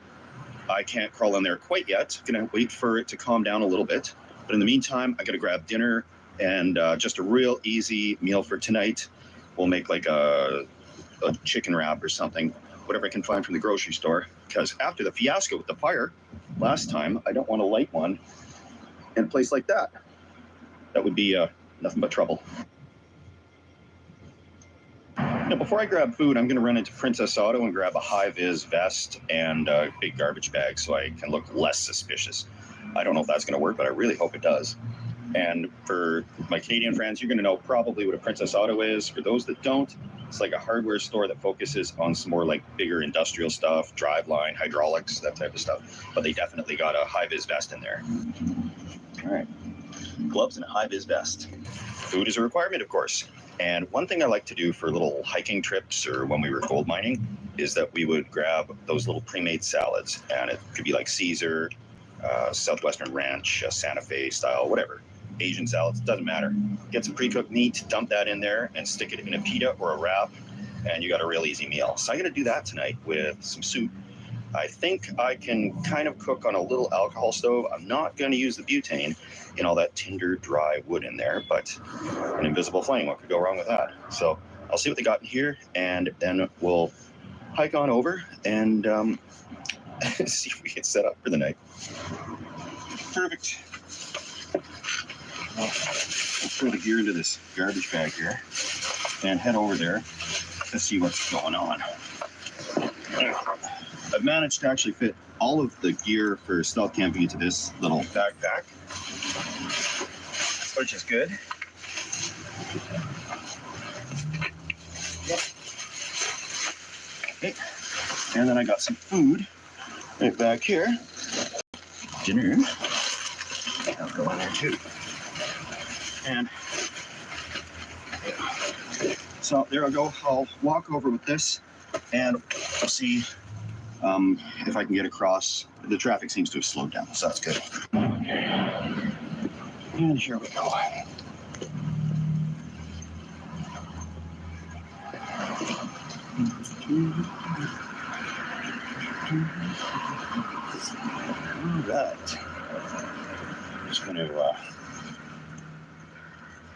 I can't crawl in there quite yet. Gonna wait for it to calm down a little bit. But in the meantime, I gotta grab dinner and just a real easy meal for tonight. We'll make like a chicken wrap or something, whatever I can find from the grocery store. Because after the fiasco with the fire last time, I don't want to light one in a place like that. That would be nothing but trouble. Now, before I grab food, I'm going to run into Princess Auto and grab a high-vis vest and a big garbage bag so I can look less suspicious. I don't know if that's going to work, but I really hope it does. And for my Canadian friends, you're going to know probably what a Princess Auto is. For those that don't, it's like a hardware store that focuses on some more like bigger industrial stuff, driveline, hydraulics, that type of stuff. But they definitely got a high-vis vest in there. All right, gloves and a high-vis vest. Food is a requirement, of course. And one thing I like to do for little hiking trips or when we were gold mining is that we would grab those little pre-made salads. And it could be like Caesar, Southwestern Ranch, Santa Fe style, whatever. Asian salads, doesn't matter. Get some pre-cooked meat, dump that in there and stick it in a pita or a wrap, and you got a real easy meal. So I'm gonna do that tonight with some soup. I think I can kind of cook on a little alcohol stove. I'm not gonna use the butane in all that tinder, dry wood in there, but an invisible flame, what could go wrong with that? So I'll see what they got in here, and then we'll hike on over and see if we get set up for the night. Perfect. Well, let's throw the gear into this garbage bag here and head over there to see what's going on. I've managed to actually fit all of the gear for stealth camping into this little backpack, which is good. Okay. And then I got some food right back here. Dinner. That'll go in there too. And so there I go. I'll walk over with this and we'll see if I can get across. The traffic seems to have slowed down, so that's good. And here we go. All right. I'm just going to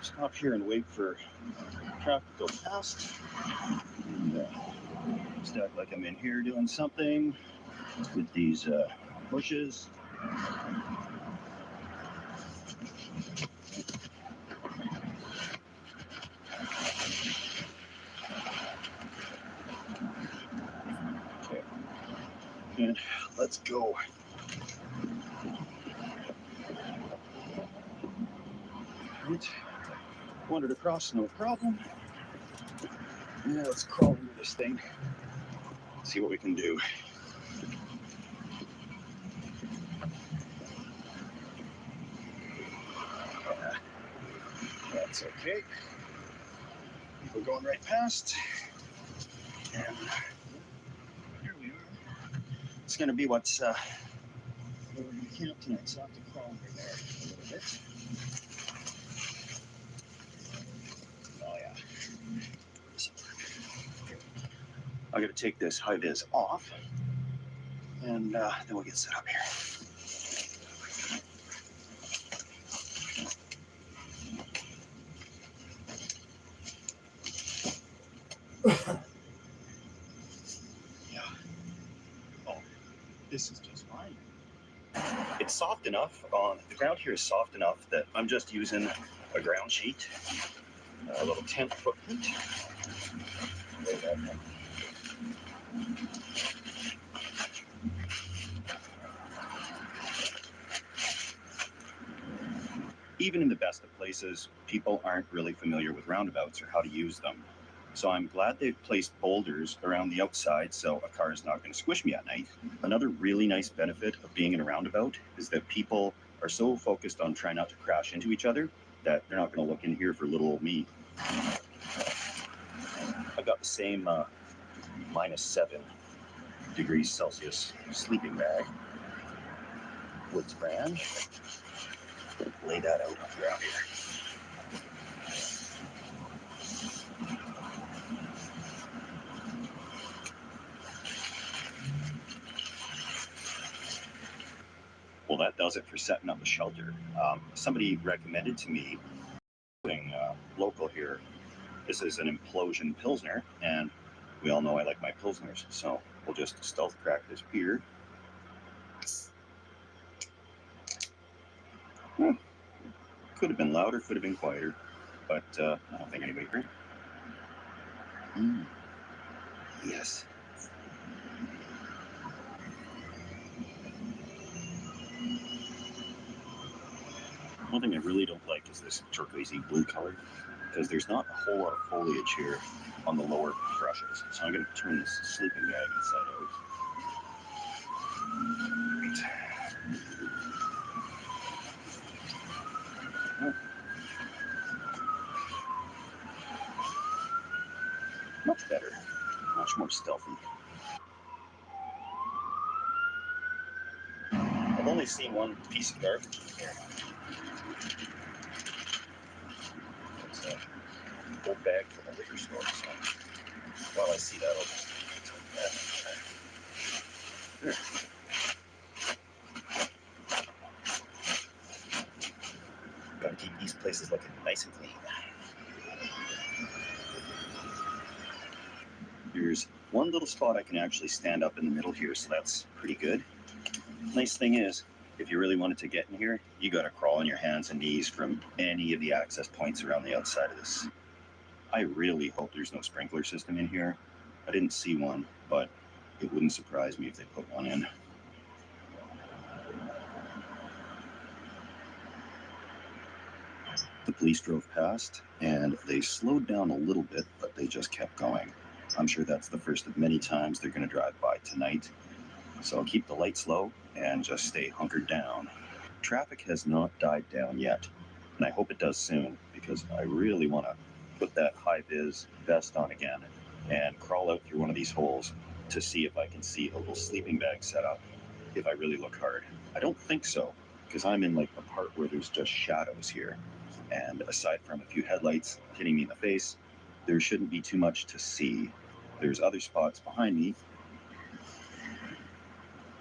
stop here and wait for traffic to go past. And just act like I'm in here doing something with these bushes. Okay. And let's go. Right. Wandered across, no problem. Yeah, let's crawl into this thing. See what we can do. It's okay. People going right past. And here we are. It's going to be what's where we're going to camp tonight, so I'll have to crawl over there a little bit. Oh, yeah. I'm going to take this high vis off, and then we'll get set up here. Yeah. Oh, this is just fine. It's soft enough. The ground here is soft enough that I'm just using a ground sheet, a little tent footprint. Lay that down. Even in the best of places, people aren't really familiar with roundabouts or how to use them. So I'm glad they've placed boulders around the outside so a car is not going to squish me at night. Another really nice benefit of being in a roundabout is that people are so focused on trying not to crash into each other that they're not going to look in here for little old me. I've got the same -7 degrees Celsius sleeping bag. Woods brand. Lay that out around here. Well, that does it for setting up the shelter. Somebody recommended to me doing local here. This is an implosion Pilsner, and we all know I like my Pilsners, so we'll just stealth crack this beer. Could have been louder, could have been quieter, but I don't think anybody heard. Yes. One thing I really don't like is this turquoisey blue color, because there's not a whole lot of foliage here on the lower brushes. So I'm going to turn this sleeping bag inside out. Much better, much more stealthy. I've only seen one piece of garbage here. It's an old bag from a liquor store, so while I see that, I'll just take that. There. Gotta keep these places looking nice and clean. There's one little spot I can actually stand up in the middle here, so that's pretty good. Nice thing is, if you really wanted to get in here, you gotta crawl on your hands and knees from any of the access points around the outside of this. I really hope there's no sprinkler system in here. I didn't see one, but it wouldn't surprise me if they put one in. The police drove past, and they slowed down a little bit, but they just kept going. I'm sure that's the first of many times they're going to drive by tonight. So I'll keep the lights low and just stay hunkered down. Traffic has not died down yet, and I hope it does soon, because I really want to put that high-vis vest on again and crawl out through one of these holes to see if I can see a little sleeping bag set up if I really look hard. I don't think so, because I'm in like a part where there's just shadows here. And aside from a few headlights hitting me in the face, there shouldn't be too much to see. There's other spots behind me,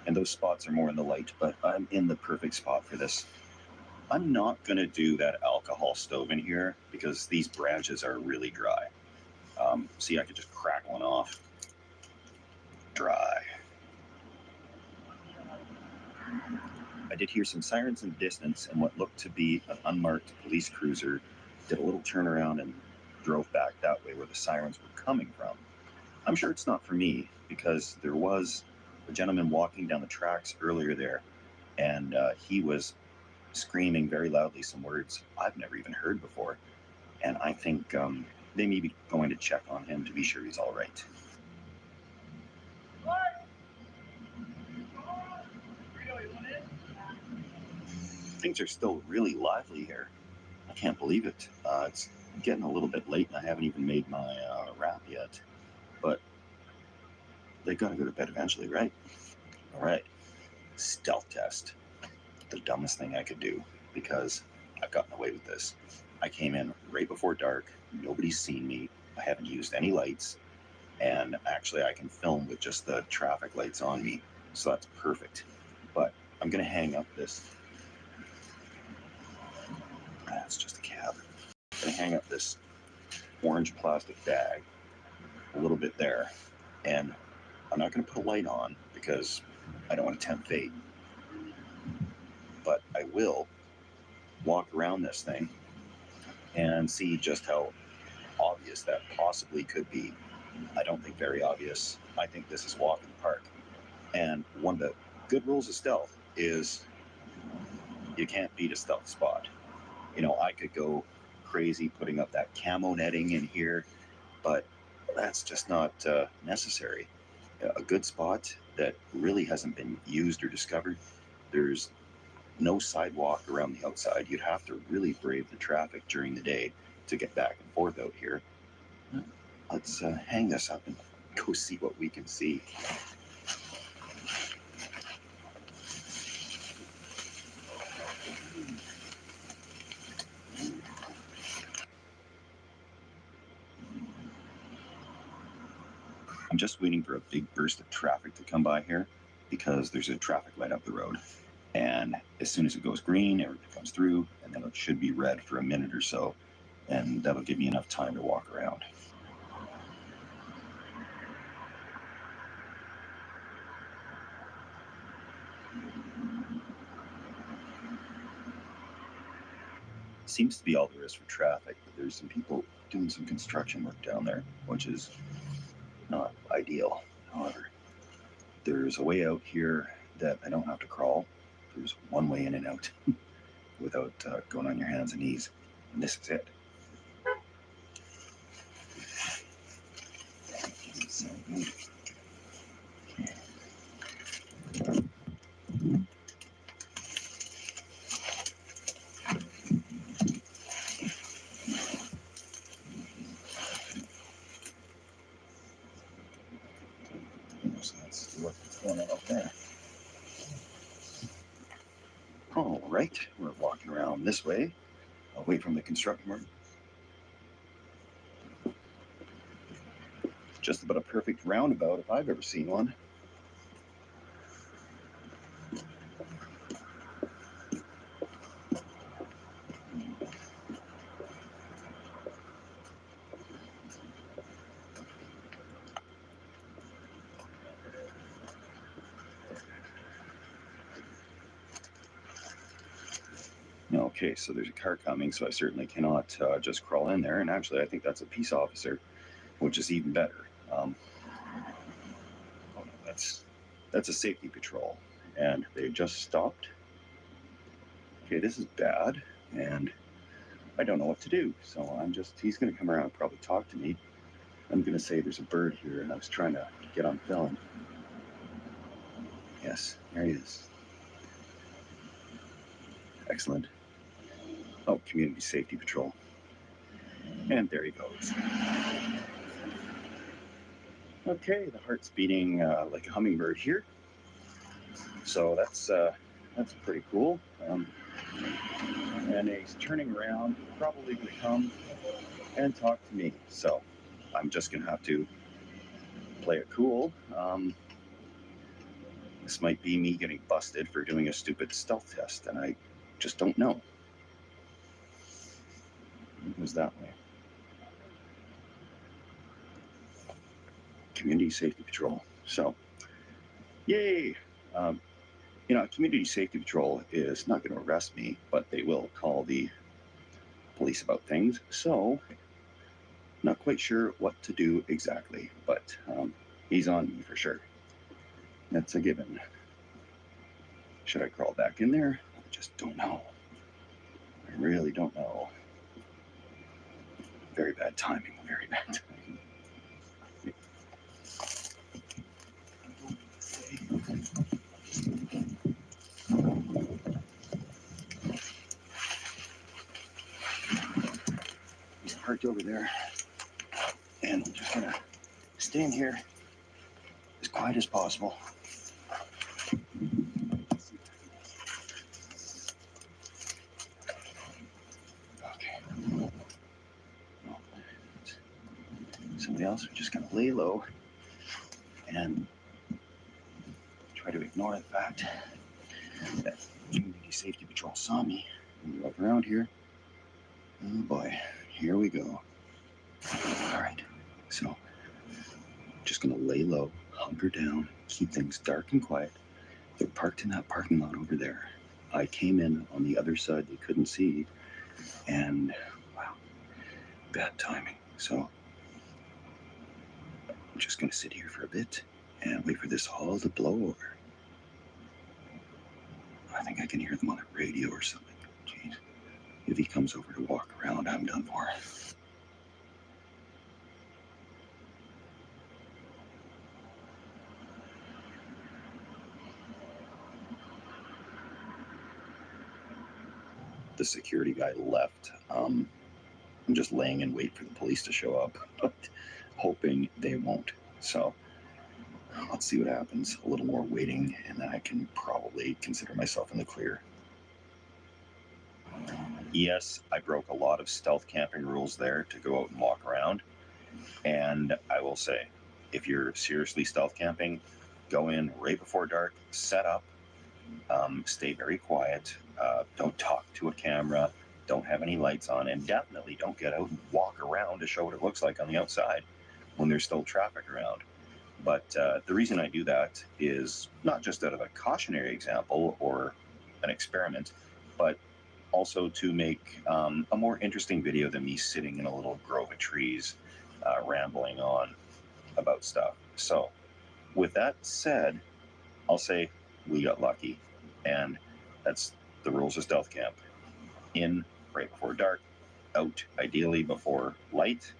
and those spots are more in the light, but I'm in the perfect spot for this. I'm not going to do that alcohol stove in here because these branches are really dry. See, I could just crack one off. Dry. I did hear some sirens in the distance, and what looked to be an unmarked police cruiser did a little turnaround and drove back that way where the sirens were coming from. I'm sure it's not for me, because there was a gentleman walking down the tracks earlier there, and he was screaming very loudly some words I've never even heard before. And I think they may be going to check on him to be sure he's all right. Things are still really lively here. I can't believe it. It's getting a little bit late and I haven't even made my wrap yet. But they gotta go to bed eventually, right? All right. Stealth test. The dumbest thing I could do because I've gotten away with this. I came in right before dark. Nobody's seen me. I haven't used any lights. And actually, I can film with just the traffic lights on me. So that's perfect. But I'm going to hang up this. That's just a cab. I'm going to hang up this orange plastic bag a little bit there. And I'm not going to put a light on because I don't want to tempt fate. But I will walk around this thing and see just how obvious that possibly could be. I don't think very obvious. I think this is walk in the park. And one of the good rules of stealth is you can't beat a stealth spot. You know, I could go crazy putting up that camo netting in here, but that's just not necessary. A good spot that really hasn't been used or discovered, there's no sidewalk around the outside. You'd have to really brave the traffic during the day to get back and forth out here. Let's hang this up and go see what we can see. I'm just waiting for a big burst of traffic to come by here because there's a traffic light up the road. And as soon as it goes green, everybody comes through, and then it should be red for a minute or so, and that'll give me enough time to walk around. Seems to be all there is for traffic, but there's some people doing some construction work down there, which is not ideal. However, there's a way out here that I don't have to crawl. There's one way in and out without going on your hands and knees, and this is it. So, so that's the work that's going on up there. All right, we're walking around this way, away from the construction work. Just about a perfect roundabout if I've ever seen one. Okay, so there's a car coming, so I certainly cannot just crawl in there. And actually, I think that's a peace officer, which is even better. Oh no, that's a safety patrol, and they just stopped. Okay, this is bad, and I don't know what to do. So he's going to come around and probably talk to me. I'm going to say there's a bird here, and I was trying to get on film. Yes, there he is. Excellent. Oh, Community Safety Patrol. And there he goes. Okay, the heart's beating like a hummingbird here. So that's pretty cool. And he's turning around, probably going to come and talk to me. So I'm just going to have to play it cool. This might be me getting busted for doing a stupid stealth test, and I just don't know. It goes that way. Community Safety Patrol. So, yay! Community Safety Patrol is not going to arrest me, but they will call the police about things. So, not quite sure what to do exactly, but he's on me for sure. That's a given. Should I crawl back in there? I just don't know. I really don't know. Very bad timing, very bad timing. parked over there, and I'm just gonna stay in here as quiet as possible. Okay. Somebody else, we're just gonna lay low and try to ignore the fact that Community Safety Patrol saw me and they're up around here. Oh boy, here we go. All right, so just gonna lay low, hunker down, keep things dark and quiet. They're parked in that parking lot over there. I came in on the other side they couldn't see, and wow, bad timing. So I'm just gonna sit here for a bit and wait for this all to blow over. I think I can hear them on the radio or something. Jeez. If he comes over to walk around, I'm done for. The security guy left. I'm just laying in wait for the police to show up, but hoping they won't. So let's see what happens. A little more waiting, and then I can probably consider myself in the clear. Yes, I broke a lot of stealth camping rules there to go out and walk around. And I will say, if you're seriously stealth camping, go in right before dark, set up, stay very quiet, don't talk to a camera, don't have any lights on, and definitely don't get out and walk around to show what it looks like on the outside when there's still traffic around. But the reason I do that is not just out of a cautionary example or an experiment, but also to make a more interesting video than me sitting in a little grove of trees rambling on about stuff. So with that said, I'll say we got lucky, and that's the rules of stealth camp. In right before dark, out ideally before light,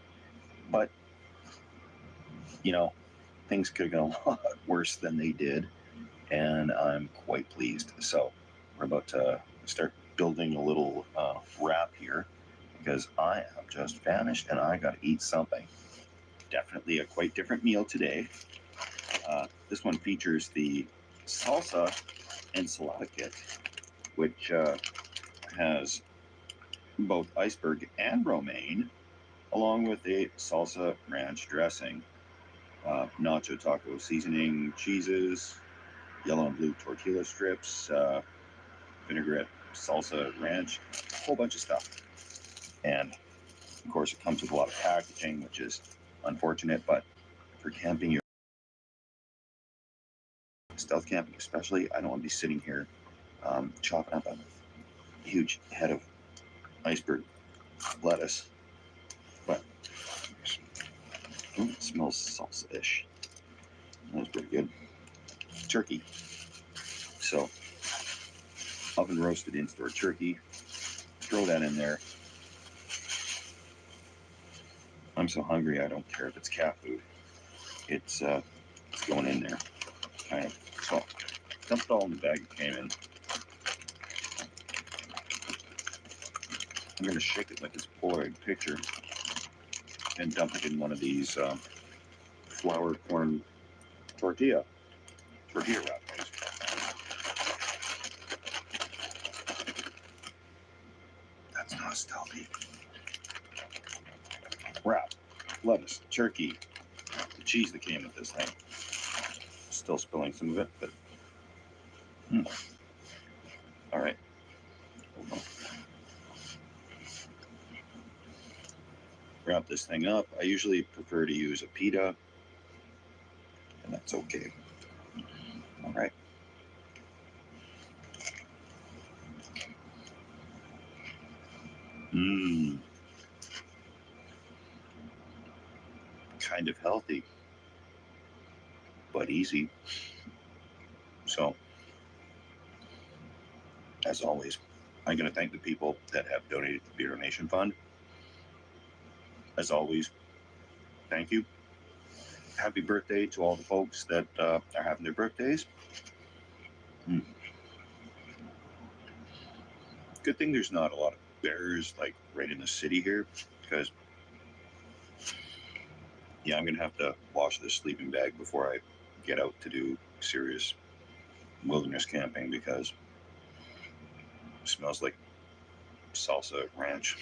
but you know, things could have gone a lot worse than they did, and I'm quite pleased. So we're about to start building a little wrap here because I am just famished and I got to eat something. Definitely a quite different meal today. This one features the salsa enchilada kit, which has both iceberg and romaine, along with a salsa ranch dressing, nacho taco seasoning, cheeses, yellow and blue tortilla strips, vinaigrette, salsa ranch, a whole bunch of stuff. And of course, it comes with a lot of packaging, which is unfortunate, but for camping, stealth camping especially, I don't want to be sitting here chopping up a huge head of iceberg lettuce. But it smells salsa-ish. That's pretty good. Turkey. So oven roasted in-store turkey. Throw that in there. I'm so hungry I don't care if it's cat food. It's going in there. Kind of. So dump it all in the bag it came in. I'm going to shake it like it's a Polaroid picture and dump it in one of these flour corn tortilla wrappers. That's not stealthy. Wrap, lettuce, turkey, the cheese that came with this thing. Still spilling some of it, but all right. Wrap this thing up. I usually prefer to use a pita, and that's okay. All right. Kind of healthy, but easy. So, as always, I'm going to thank the people that have donated to the Beer Donation Fund. As always, thank you. Happy birthday to all the folks that are having their birthdays. Good thing there's not a lot of bears like right in the city here, because Yeah, I'm gonna have to wash this sleeping bag before I get out to do serious wilderness camping because it smells like salsa ranch.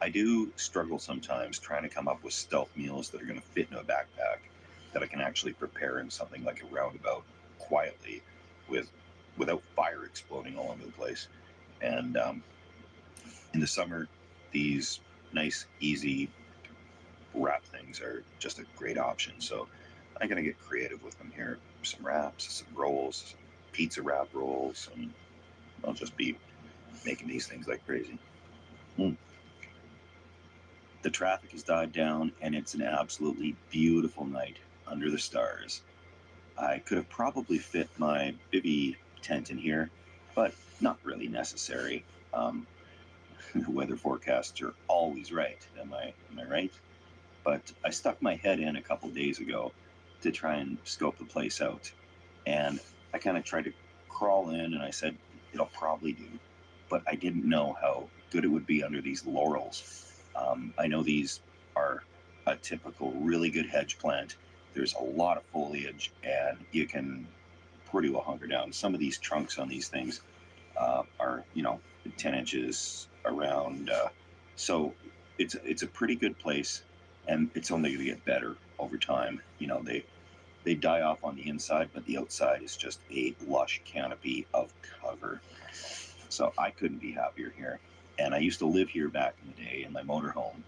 I do struggle sometimes trying to come up with stealth meals that are going to fit in a backpack that I can actually prepare in something like a roundabout quietly without fire exploding all over the place. And in the summer, these nice, easy wrap things are just a great option. So I'm going to get creative with them here. Some wraps, some rolls, some pizza wrap rolls, and I'll just be making these things like crazy. The traffic has died down and it's an absolutely beautiful night under the stars. I could have probably fit my bivvy tent in here, but not really necessary. The weather forecasts are always right. Am I right? But I stuck my head in a couple days ago to try and scope the place out. And I kind of tried to crawl in and I said, it'll probably do. But I didn't know how good it would be under these laurels. I know these are a typical really good hedge plant. There's a lot of foliage and you can pretty well hunker down. Some of these trunks on these things are, 10 inches around. So it's a pretty good place and it's only going to get better over time. They die off on the inside, but the outside is just a lush canopy of cover. So I couldn't be happier here. And I used to live here back in the day in my motorhome.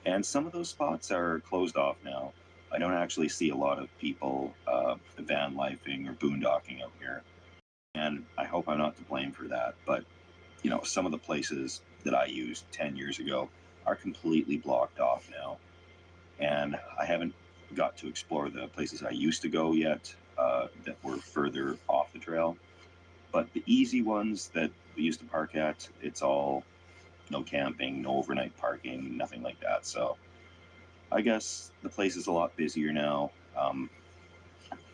And some of those spots are closed off now. I don't actually see a lot of people van lifing or boondocking out here. And I hope I'm not to blame for that. But, some of the places that I used 10 years ago are completely blocked off now. And I haven't got to explore the places I used to go yet that were further off the trail. But the easy ones that we used to park at, it's all no camping, no overnight parking, nothing like that. So I guess the place is a lot busier now.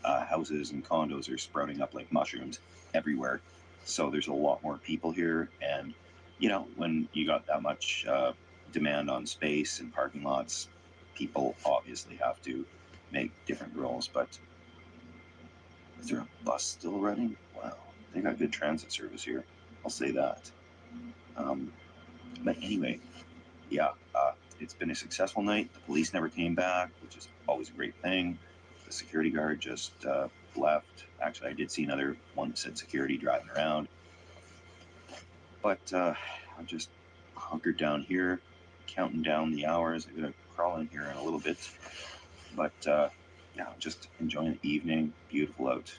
Houses and condos are sprouting up like mushrooms everywhere. So there's a lot more people here. And, when you got that much demand on space and parking lots, people obviously have to make different rules. But is there a bus still running? Wow, they got good transit service here. I'll say that. But anyway, yeah, it's been a successful night. The police never came back, which is always a great thing. The security guard just left. Actually, I did see another one that said security driving around. But I'm just hunkered down here, counting down the hours. I'm going to crawl in here in a little bit. But yeah, just enjoying the evening. Beautiful out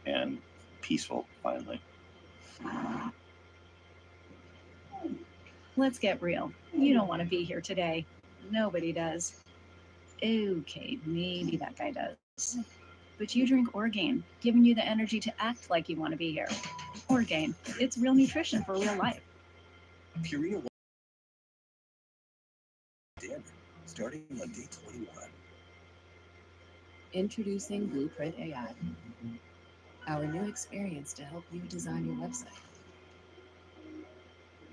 and peaceful, finally. Let's get real. You don't want to be here today. Nobody does. Okay, maybe that guy does. But you drink Orgain, giving you the energy to act like you want to be here. Orgain, it's real nutrition for real life. Purina standard, starting on day 21. Introducing Blueprint AI, our new experience to help you design your website.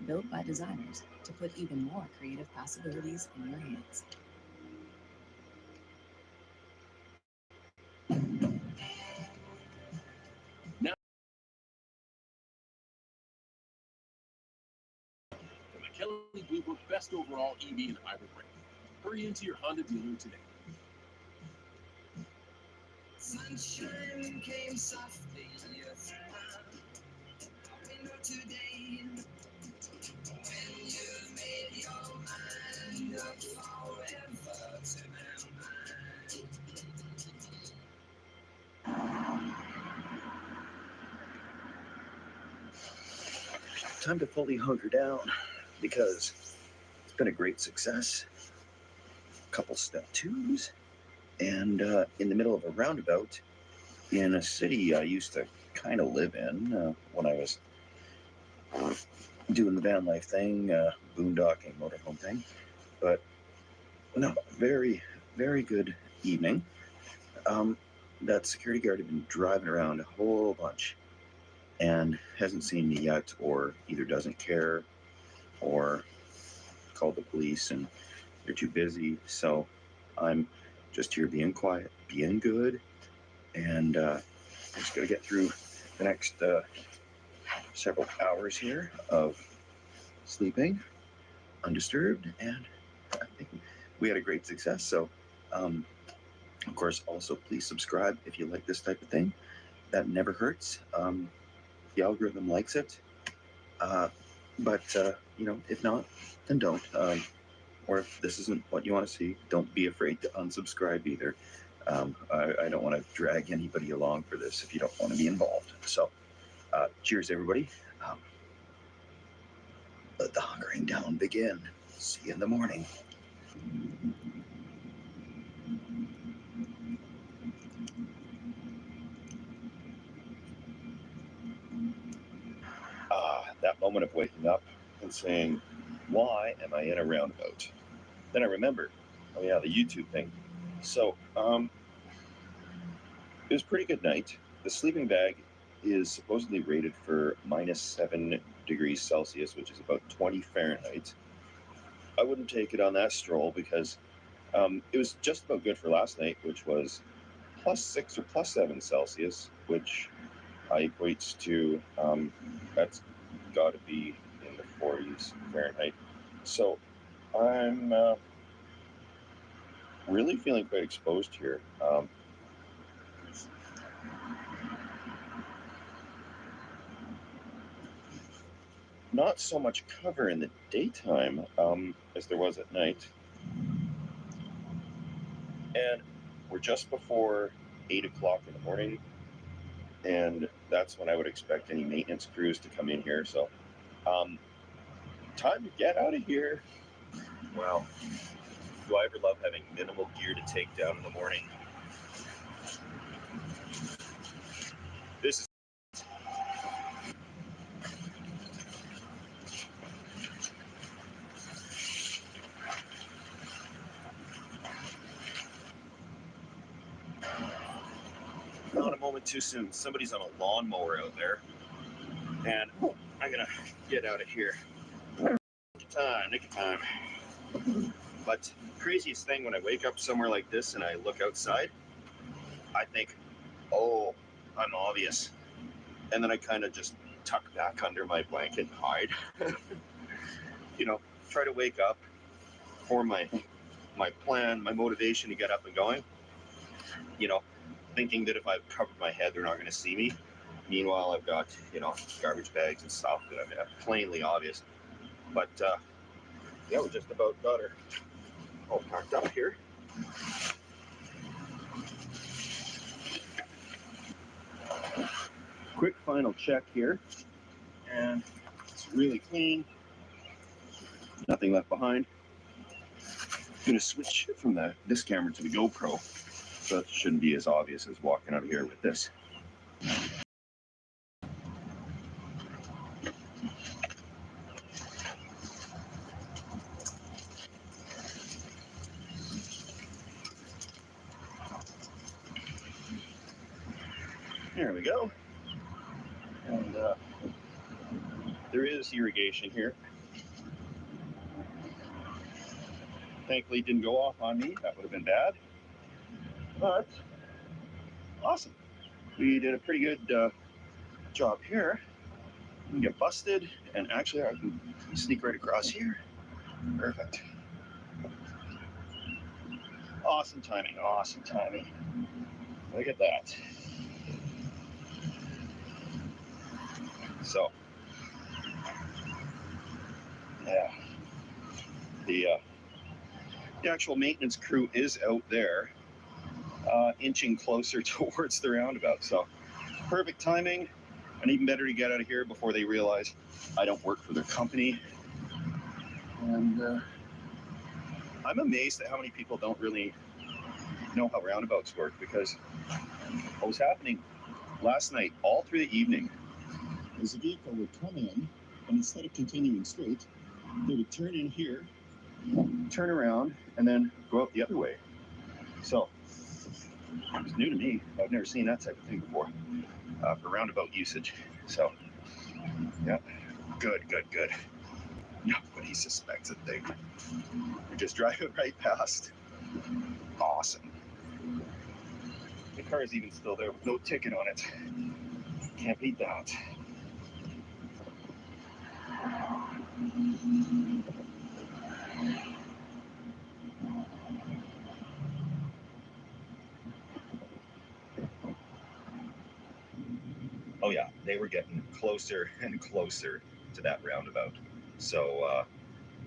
Built by designers to put even more creative possibilities in your hands. Now, for the Kelly Blue Book Best Overall EV and Hybrid Brand. Hurry into your Honda dealer today. Sunshine came softly today. When you made your mind up forever to Time to fully hunker down because it's been a great success. A couple step twos, and in the middle of a roundabout in a city I used to kind of live in when I was doing the van life thing, boondocking, motorhome thing. But no, very, very good evening. That security guard had been driving around a whole bunch and hasn't seen me yet, or either doesn't care or called the police and they're too busy. So I'm just here being quiet, being good, and I'm just gonna get through the next several hours here of sleeping undisturbed, and I think we had a great success. So, of course, also please subscribe if you like this type of thing. That never hurts. The algorithm likes it, but you know, if not, then don't. Or if this isn't what you want to see, don't be afraid to unsubscribe either. I don't want to drag anybody along for this if you don't want to be involved. So, cheers, everybody. Let the hunkering down begin. See you in the morning. That moment of waking up and saying, why am I in a roundabout? Then I remembered, oh yeah, the YouTube thing. So, it was a pretty good night. The sleeping bag is supposedly rated for -7 degrees Celsius, which is about 20 Fahrenheit. I wouldn't take it on that stroll because it was just about good for last night, which was +6 or +7 Celsius, which equates to, that's got to be in the 40s Fahrenheit. So I'm really feeling quite exposed here. Not so much cover in the daytime as there was at night. And we're just before 8 o'clock in the morning, and that's when I would expect any maintenance crews to come in here. So time to get out of here. Wow. Do I ever love having minimal gear to take down in the morning? This is not a moment too soon. Somebody's on a lawnmower out there, and I'm gonna get out of here. Nick of time. But craziest thing, when I wake up somewhere like this and I look outside, I think, oh, I'm obvious. And then I kind of just tuck back under my blanket and hide. You know, try to wake up, form my plan, my motivation to get up and going. You know, thinking that if I've covered my head, they're not going to see me. Meanwhile, I've got, you know, garbage bags and stuff that are plainly obvious. But yeah, we just about got her all packed up here. Quick final check here, and it's really clean. Nothing left behind. I'm gonna switch from this camera to the GoPro, so that shouldn't be as obvious as walking out here with this. There we go. And there is irrigation here. Thankfully, it didn't go off on me. That would have been bad. But awesome. We did a pretty good job here. We can get busted, and actually, I can sneak right across here. Perfect. Awesome timing. Awesome timing. Look at that. So, yeah, the actual maintenance crew is out there, inching closer towards the roundabout. So, perfect timing, and even better to get out of here before they realize I don't work for their company. And I'm amazed at how many people don't really know how roundabouts work, because what was happening last night all through the evening is a vehicle would come in, and instead of continuing straight, they would turn in here, turn around, and then go out the other way. So it's new to me. I've never seen that type of thing before for roundabout usage. So yeah, good. Nobody suspects a thing. We're just driving right past. awesome. The car is even still there with no ticket on it. Can't beat that. Oh yeah, they were getting closer and closer to that roundabout. So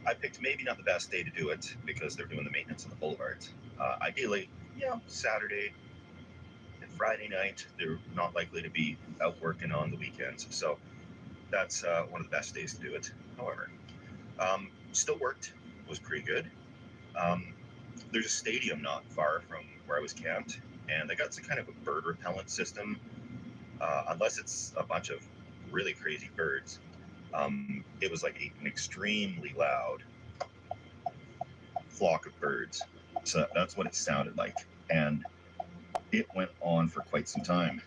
I picked maybe not the best day to do it because they're doing the maintenance on the boulevard. Ideally, Saturday and Friday night, they're not likely to be out working on the weekends. So that's one of the best days to do it. However, still worked, was pretty good. There's a stadium not far from where I was camped, and they got some kind of a bird repellent system. Unless it's a bunch of really crazy birds, it was like an extremely loud flock of birds. So that's what it sounded like, and it went on for quite some time.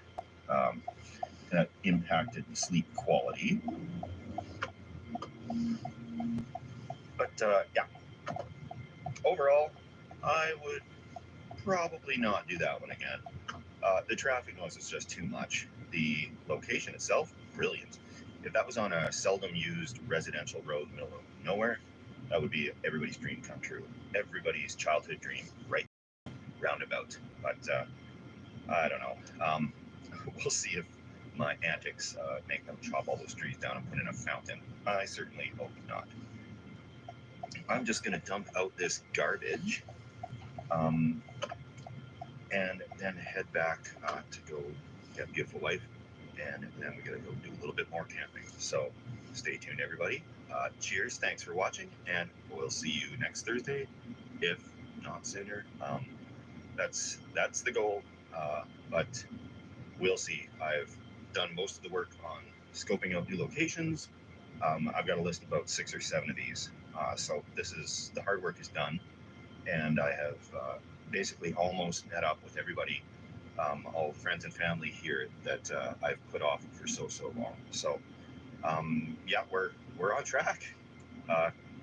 That impacted the sleep quality. But overall, I would probably not do that one again. The traffic noise is just too much. The location itself, brilliant. If that was on a seldom used residential road in the middle of nowhere, that would be everybody's dream come true. Everybody's childhood dream, right roundabout. But I don't know. We'll see if my antics make them chop all those trees down and put in a fountain. I certainly hope not. I'm just going to dump out this garbage and then head back to go get a beautiful wife, and then we got to go do a little bit more camping. So stay tuned, everybody. Cheers, thanks for watching, and we'll see you next Thursday, if not sooner. That's the goal, but we'll see. I've done most of the work on scoping out new locations. I've got a list of about 6 or 7 of these. So the hard work is done, and I have basically almost met up with everybody, all the friends and family here that I've put off for so long. So we're on track.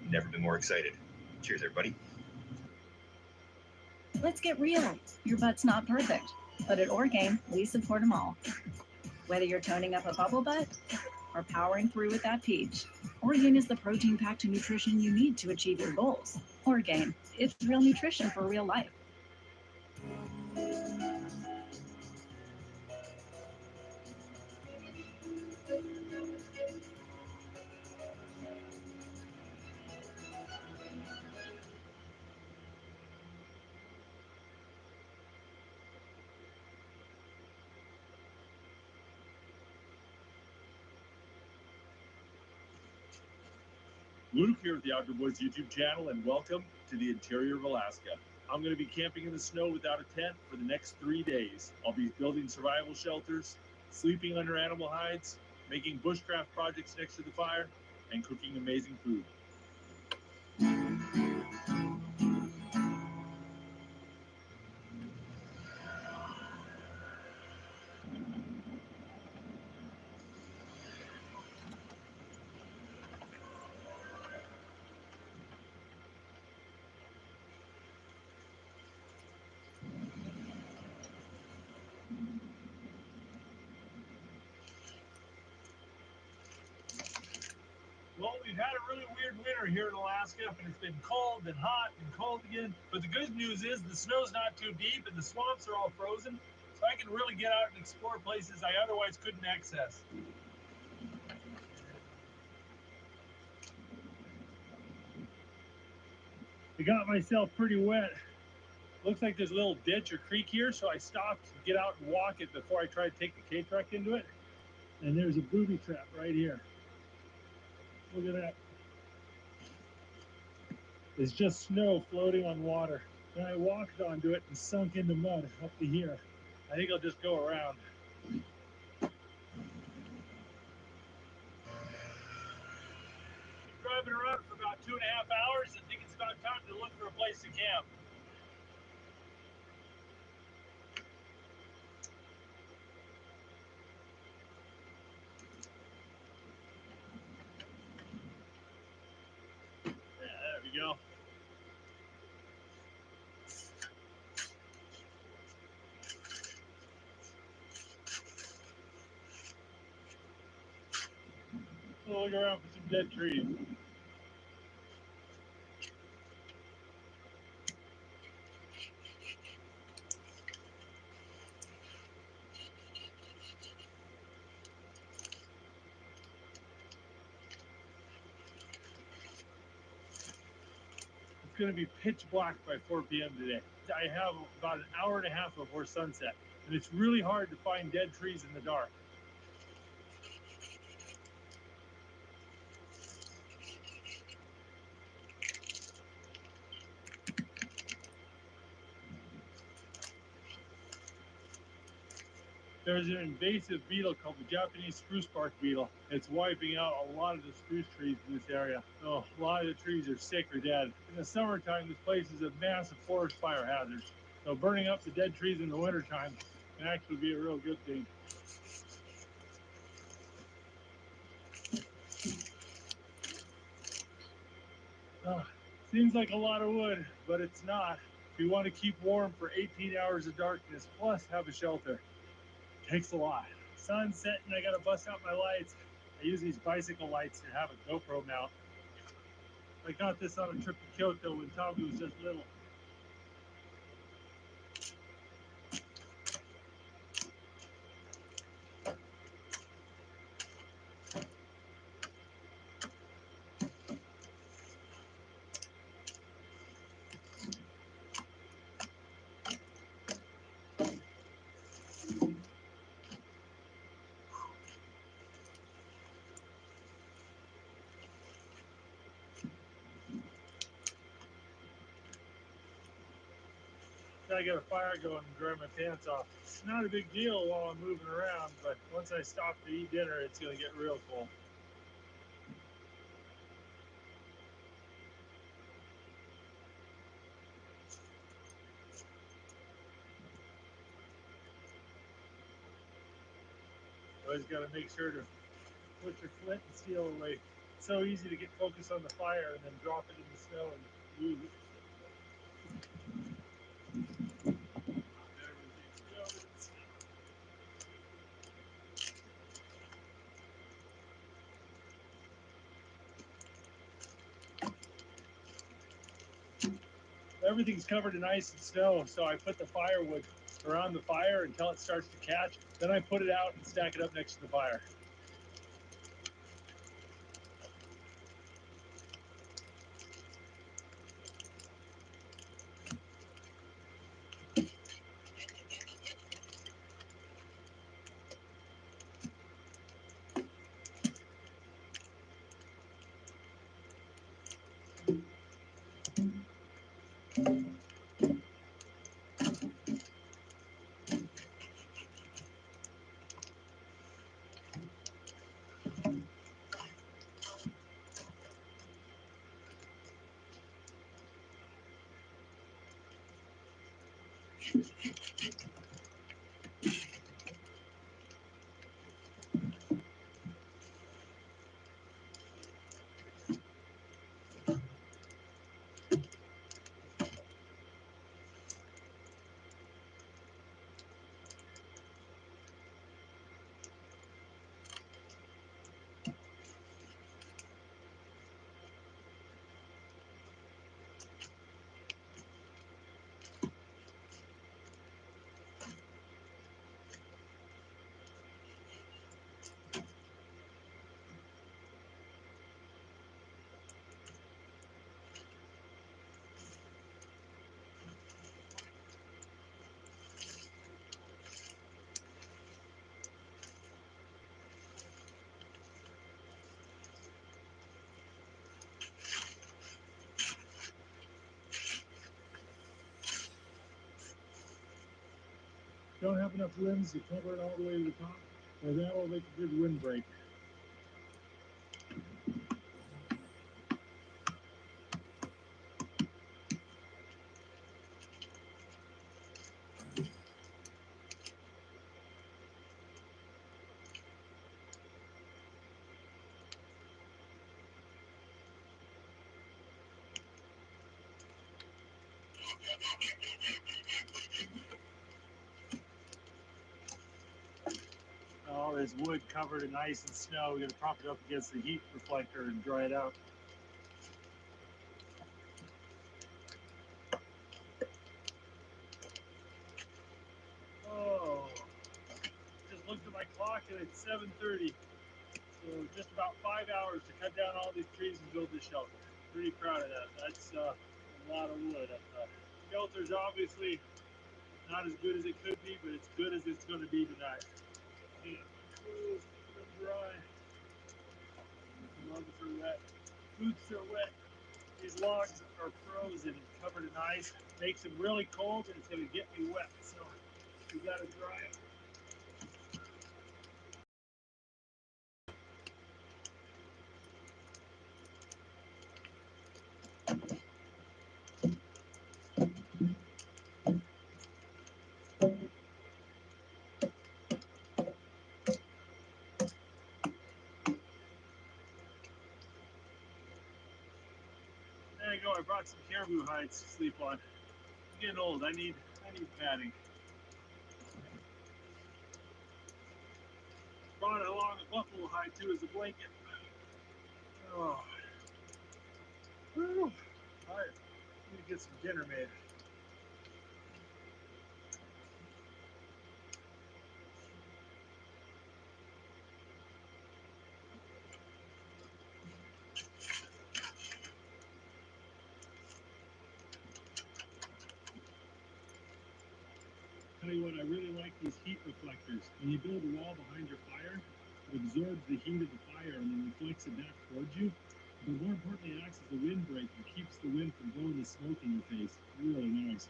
Never been more excited. Cheers, everybody. Let's get real. Your butt's not perfect, but at Orgain, we support them all. Whether you're toning up a bubble butt or powering through with that peach, Orgain is the protein-packed nutrition you need to achieve your goals. Orgain, it's real nutrition for real life. Luke here with the Outdoor Boys YouTube channel, and welcome to the interior of Alaska. I'm going to be camping in the snow without a tent for the next 3 days. I'll be building survival shelters, sleeping under animal hides, making bushcraft projects next to the fire, and cooking amazing food. Well, we've had a really weird winter here in Alaska, and it's been cold and hot and cold again. But the good news is the snow's not too deep and the swamps are all frozen, so I can really get out and explore places I otherwise couldn't access. I got myself pretty wet. Looks like there's a little ditch or creek here, so I stopped to get out and walk it before I tried to take the K-truck into it. And there's a booby trap right here. Look at that. It's just snow floating on water. And I walked onto it and sunk into mud up to here. I think I'll just go around. Driving around for about 2.5 hours. I think it's about time to look for a place to camp. Yeah, there we go. We'll look around for some dead trees. It's going to be pitch black by 4 p.m. today. I have about an hour and a half before sunset, and it's really hard to find dead trees in the dark. There's an invasive beetle called the Japanese spruce bark beetle. It's wiping out a lot of the spruce trees in this area. Oh, a lot of the trees are sick or dead. In the summertime, this place is a massive forest fire hazard. So burning up the dead trees in the wintertime can actually be a real good thing. Seems like a lot of wood, but it's not. If you want to keep warm for 18 hours of darkness, plus have a shelter, takes a lot. Sun's setting, I gotta bust out my lights. I use these bicycle lights to have a GoPro mount. I got this on a trip to Kyoto when Tommy was just little. I got a fire going and dry my pants off. It's not a big deal while I'm moving around, but once I stop to eat dinner, it's gonna get real cold. Always gotta make sure to put your flint and steel away. It's so easy to get focused on the fire and then drop it in the snow and lose it. Everything's covered in ice and snow, so I put the firewood around the fire until it starts to catch. Then I put it out and stack it up next to the fire. Don't have enough limbs to cover it all the way to the top, or that will make a good windbreak. all this wood covered in ice and snow. We got to prop it up against the heat reflector and dry it out. Oh, just looked at my clock and it's 7:30. So just about 5 hours to cut down all these trees and build this shelter. Pretty proud of that. That's a lot of wood. Shelter's obviously not as good as it could be, but it's good as it's going to be tonight. Yeah, clothes are dry. Gloves are wet. Boots are wet. These logs are frozen and covered in ice. Makes them really cold and it's going to get me wet. So we got to dry it. There you go. I brought some caribou hides to sleep on. I'm getting old. I need padding. Brought along a buffalo hide too as a blanket. Oh, whew. Tired. Need to get some dinner made. Tell you what, I really like these heat reflectors. When you build a wall behind your fire, it absorbs the heat of the fire and then reflects it back towards you. But more importantly, it acts as a windbreak and keeps the wind from blowing the smoke in your face. Really nice.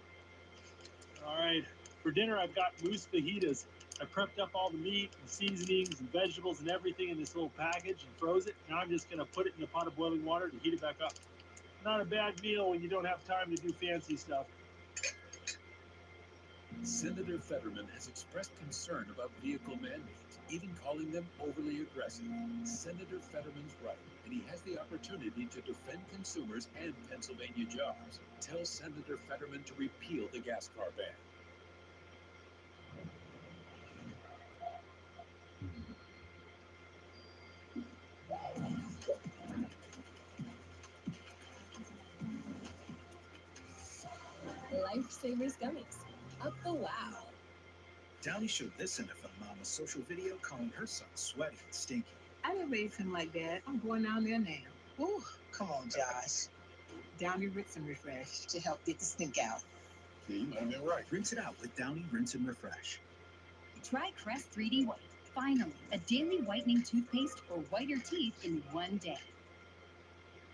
All right, for dinner I've got moose fajitas. I prepped up all the meat and seasonings and vegetables and everything in this little package and froze it. Now I'm just gonna put it in a pot of boiling water to heat it back up. Not a bad meal when you don't have time to do fancy stuff. Senator Fetterman has expressed concern about vehicle mandates, even calling them overly aggressive. Senator Fetterman's right, and he has the opportunity to defend consumers and Pennsylvania jobs. Tell Senator Fetterman to repeal the gas car ban. Lifesavers gummies. Up the wow. Downey showed this NFL mom a social video calling her son sweaty and stinky. I didn't raise him like that. I'm going down there now. Ooh, come on, Josh. Downy Rinse and Refresh to help get the stink out. Yeah, you might have been right. Rinse it out with Downy Rinse and Refresh. Try Crest 3D White. Finally, a daily whitening toothpaste for whiter teeth in one day.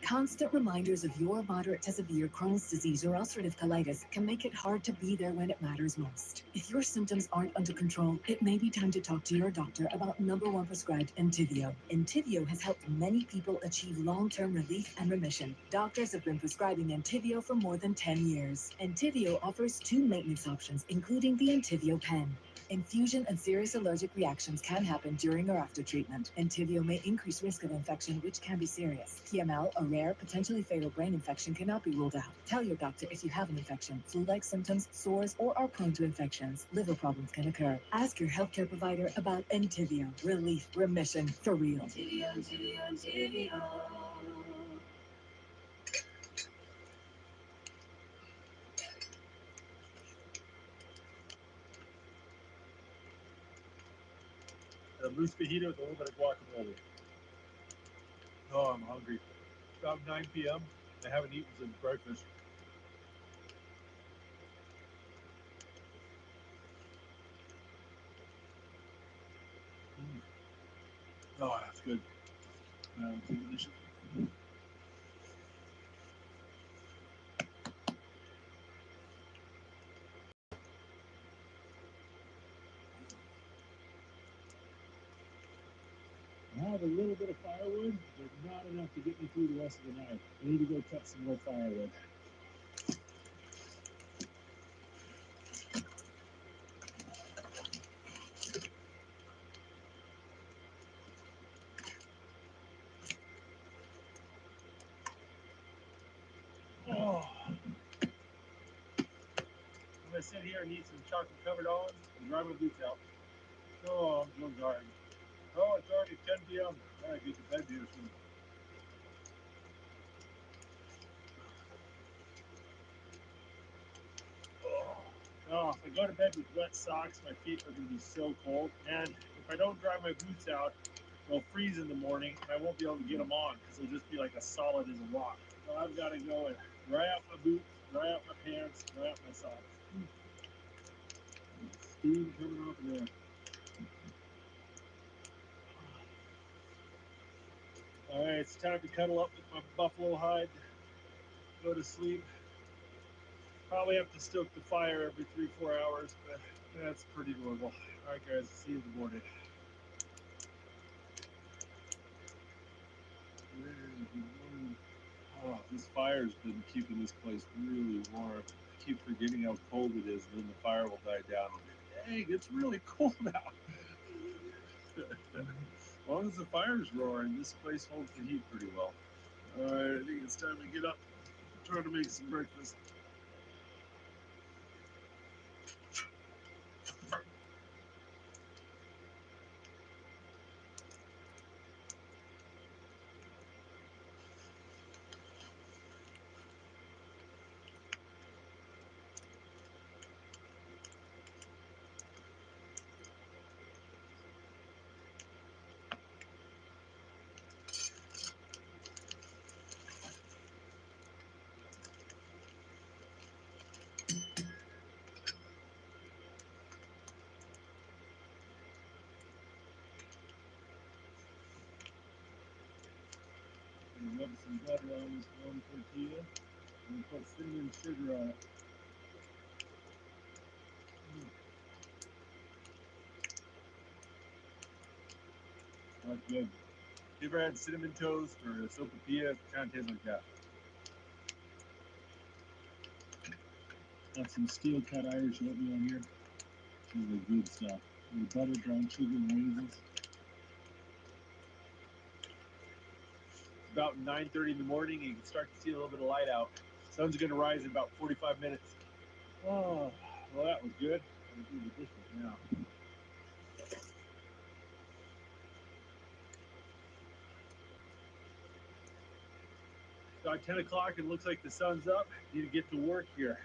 Constant reminders of your moderate to severe Crohn's disease or ulcerative colitis can make it hard to be there when it matters most. If your symptoms aren't under control, it may be time to talk to your doctor about #1 prescribed Entyvio. Entyvio has helped many people achieve long-term relief and remission. Doctors have been prescribing Entyvio for more than 10 years. Entyvio offers 2 maintenance options, including the Entyvio pen. Infusion and serious allergic reactions can happen during or after treatment. Entyvio may increase risk of infection, which can be serious. PML, a rare, potentially fatal brain infection, cannot be ruled out. Tell your doctor if you have an infection, flu-like symptoms, sores, or are prone to infections. Liver problems can occur. Ask your healthcare provider about Entyvio. Relief, remission, for real. Entyvio, Entyvio, Entyvio. A moose fajita with a little bit of guacamole. Oh, I'm hungry. About 9 p.m. I haven't eaten since breakfast. Oh, that's good. Delicious. I have a little bit of firewood, but not enough to get me through the rest of the night. I need to go cut some more firewood. Oh. I'm gonna sit here and eat some chocolate covered olives and dry my boots out. Oh, I'm so tired. It's 10 p.m. I gotta get to bed here soon. Oh, if I go to bed with wet socks, my feet are going to be so cold. And if I don't dry my boots out, they'll freeze in the morning, and I won't be able to get them on because they'll just be like as solid as a rock. So I've got to go and dry out my boots, dry out my pants, dry out my socks. Steam coming off of there. All right, it's time to cuddle up with my buffalo hide, go to sleep. Probably have to stoke the fire every 3-4 hours, but that's pretty normal. All right, guys, see you in the morning. Oh, this fire's been keeping this place really warm. I keep forgetting how cold it is, and then the fire will die down. Dang, it's really cold out. As long as the fire's roaring, this place holds the heat pretty well. All right, I think it's time to get up, try to make some breakfast. Rub some butter on this one tortilla and put cinnamon sugar on it. That's good. You ever had cinnamon toast or a sopapilla? It kind of tastes like that. Got some steel cut Irish oatmeal here. This is the good stuff. With butter, brown sugar, and raisins. It's about 9:30 in the morning, and you can start to see a little bit of light out. Sun's going to rise in about 45 minutes. Oh, well, that was good. I'm going to do the dishes now. About 10 o'clock, it looks like the sun's up. Need to get to work here.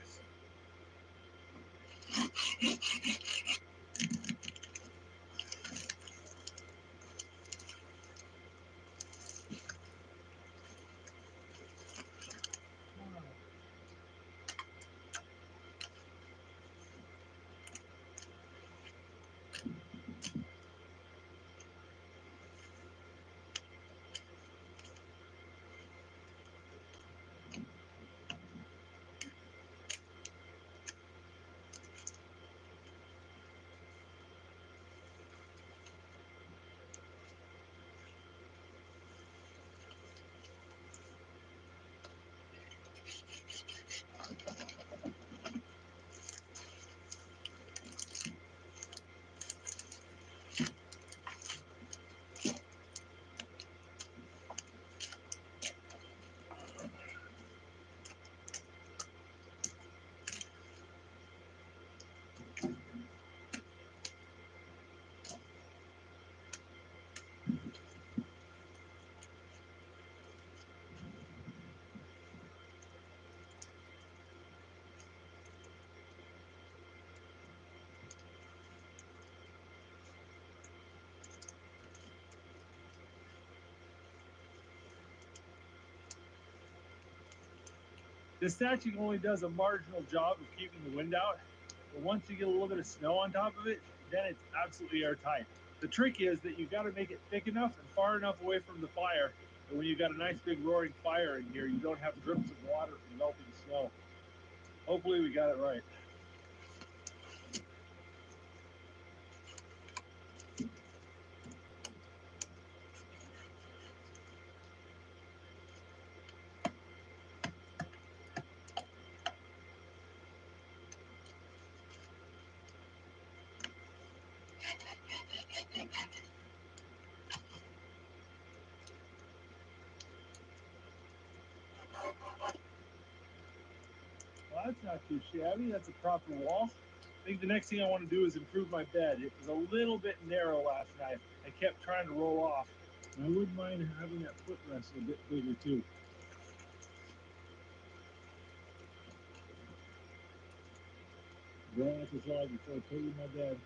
This thatching only does a marginal job of keeping the wind out, but once you get a little bit of snow on top of it, then it's absolutely airtight. The trick is that you've got to make it thick enough and far enough away from the fire that when you've got a nice big roaring fire in here, you don't have drips of water from melting snow. Hopefully we got it right. Well, that's not too shabby. That's a proper wall. I think the next thing I want to do is improve my bed. It was a little bit narrow last night. I kept trying to roll off. I wouldn't mind having that footrest a bit bigger too. Going out the side before I put in my bed.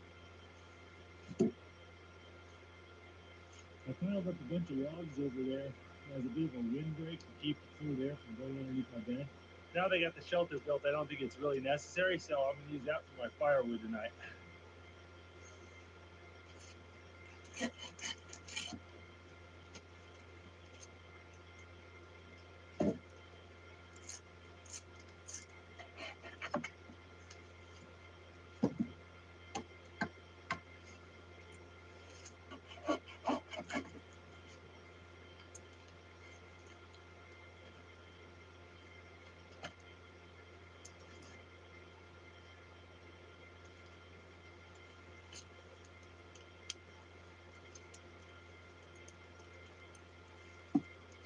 I piled up a bunch of logs over there as a bit of a windbreak to keep the cool air from going underneath my bed. Now they got the shelter built, I don't think it's really necessary, so I'm going to use that for my firewood tonight.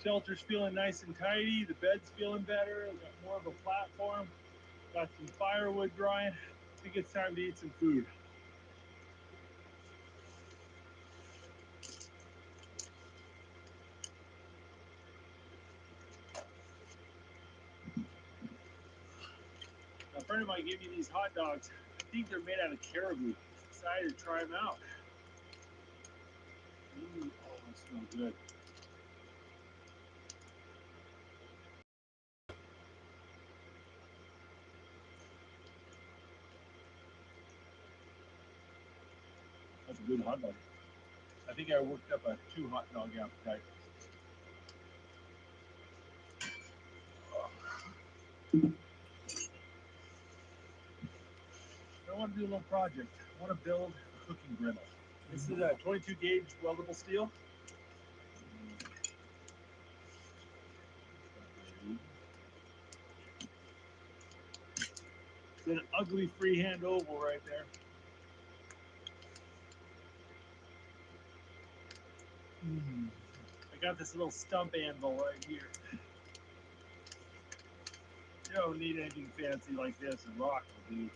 Shelter's feeling nice and tidy. The bed's feeling better. I've got more of a platform. Got some firewood drying. I think it's time to eat some food. A friend of mine gave me these hot dogs. I think they're made out of caribou. Decided to try them out. Ooh, oh, they smell good. That's a good hot dog. I think I worked up a 2 hot dog appetite. I want to do a little project. I want to build a cooking griddle. This is a 22 gauge weldable steel. It's an ugly freehand oval right there. I got this little stump anvil right here. You don't need anything fancy like this, and rock will do.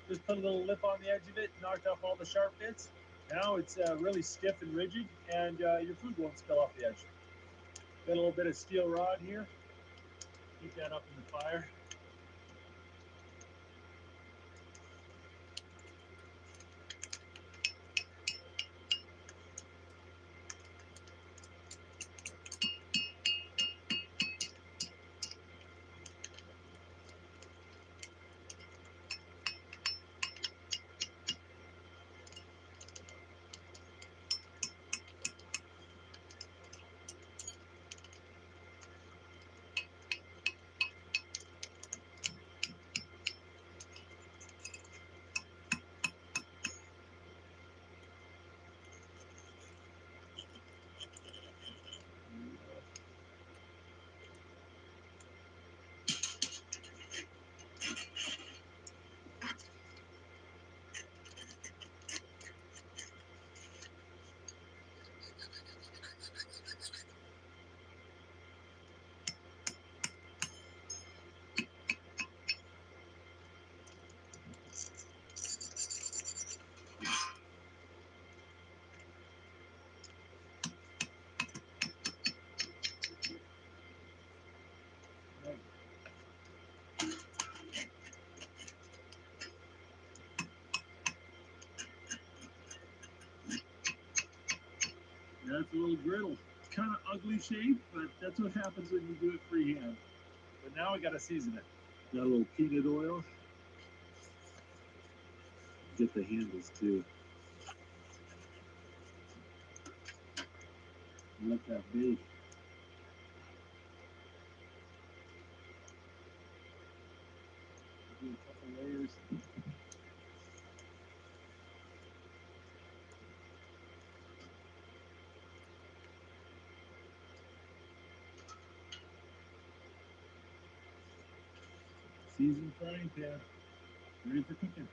Just put a little lip on the edge of it, knocked off all the sharp bits. Now it's really stiff and rigid, and your food won't spill off the edge. Got a little bit of steel rod here. Keep that up in the fire. That's a little griddle. It's kind of ugly shape, but that's what happens when you do it freehand. But now I gotta season it. Got a little peanut oil. Get the handles too. Let that be. Do a couple layers. Seasoned frying pan. Ready for cooking.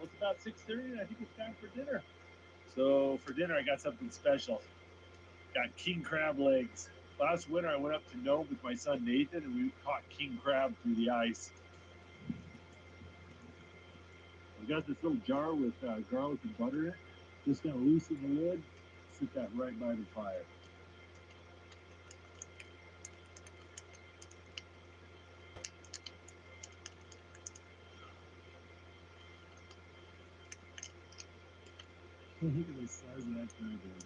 Well, it's about 6:30, and I think it's time for dinner. So for dinner, I got something special. Got king crab legs. Last winter, I went up to Nome with my son Nathan, and we caught king crab through the ice. I've got this little jar with garlic and butter in it. Just gonna loosen the lid, sit that right by the fire. Look at the size of that crab leg.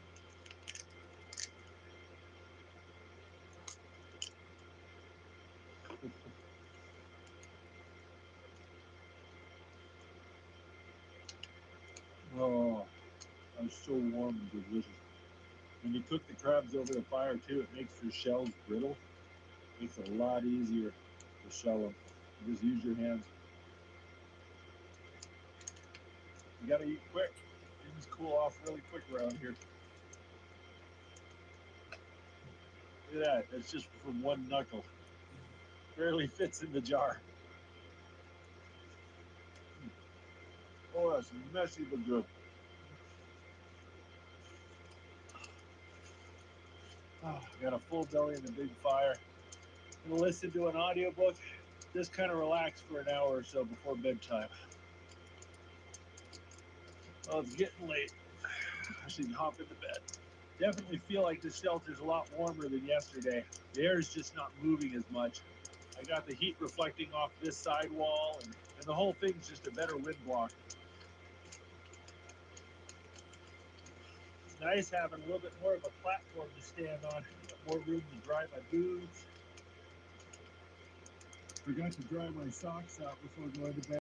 Oh, I'm so warm and delicious. When you cook the crabs over the fire too, it makes their shells brittle. Makes it a lot easier to shell them. You just use your hands. You gotta eat quick. Things cool off really quick around here. Look at that. That's just from one knuckle. Barely fits in the jar. Oh, that's messy but good. Oh, got a full belly and a big fire. Gonna listen to an audiobook. Just kind of relax for an hour or so before bedtime. Oh, it's getting late. I should hop into bed. Definitely feel like this shelter's a lot warmer than yesterday. The air's just not moving as much. I got the heat reflecting off this side wall, and the whole thing's just a better wind block. It's nice having a little bit more of a platform to stand on. Got more room to dry my boots. Forgot to dry my socks out before going to bed.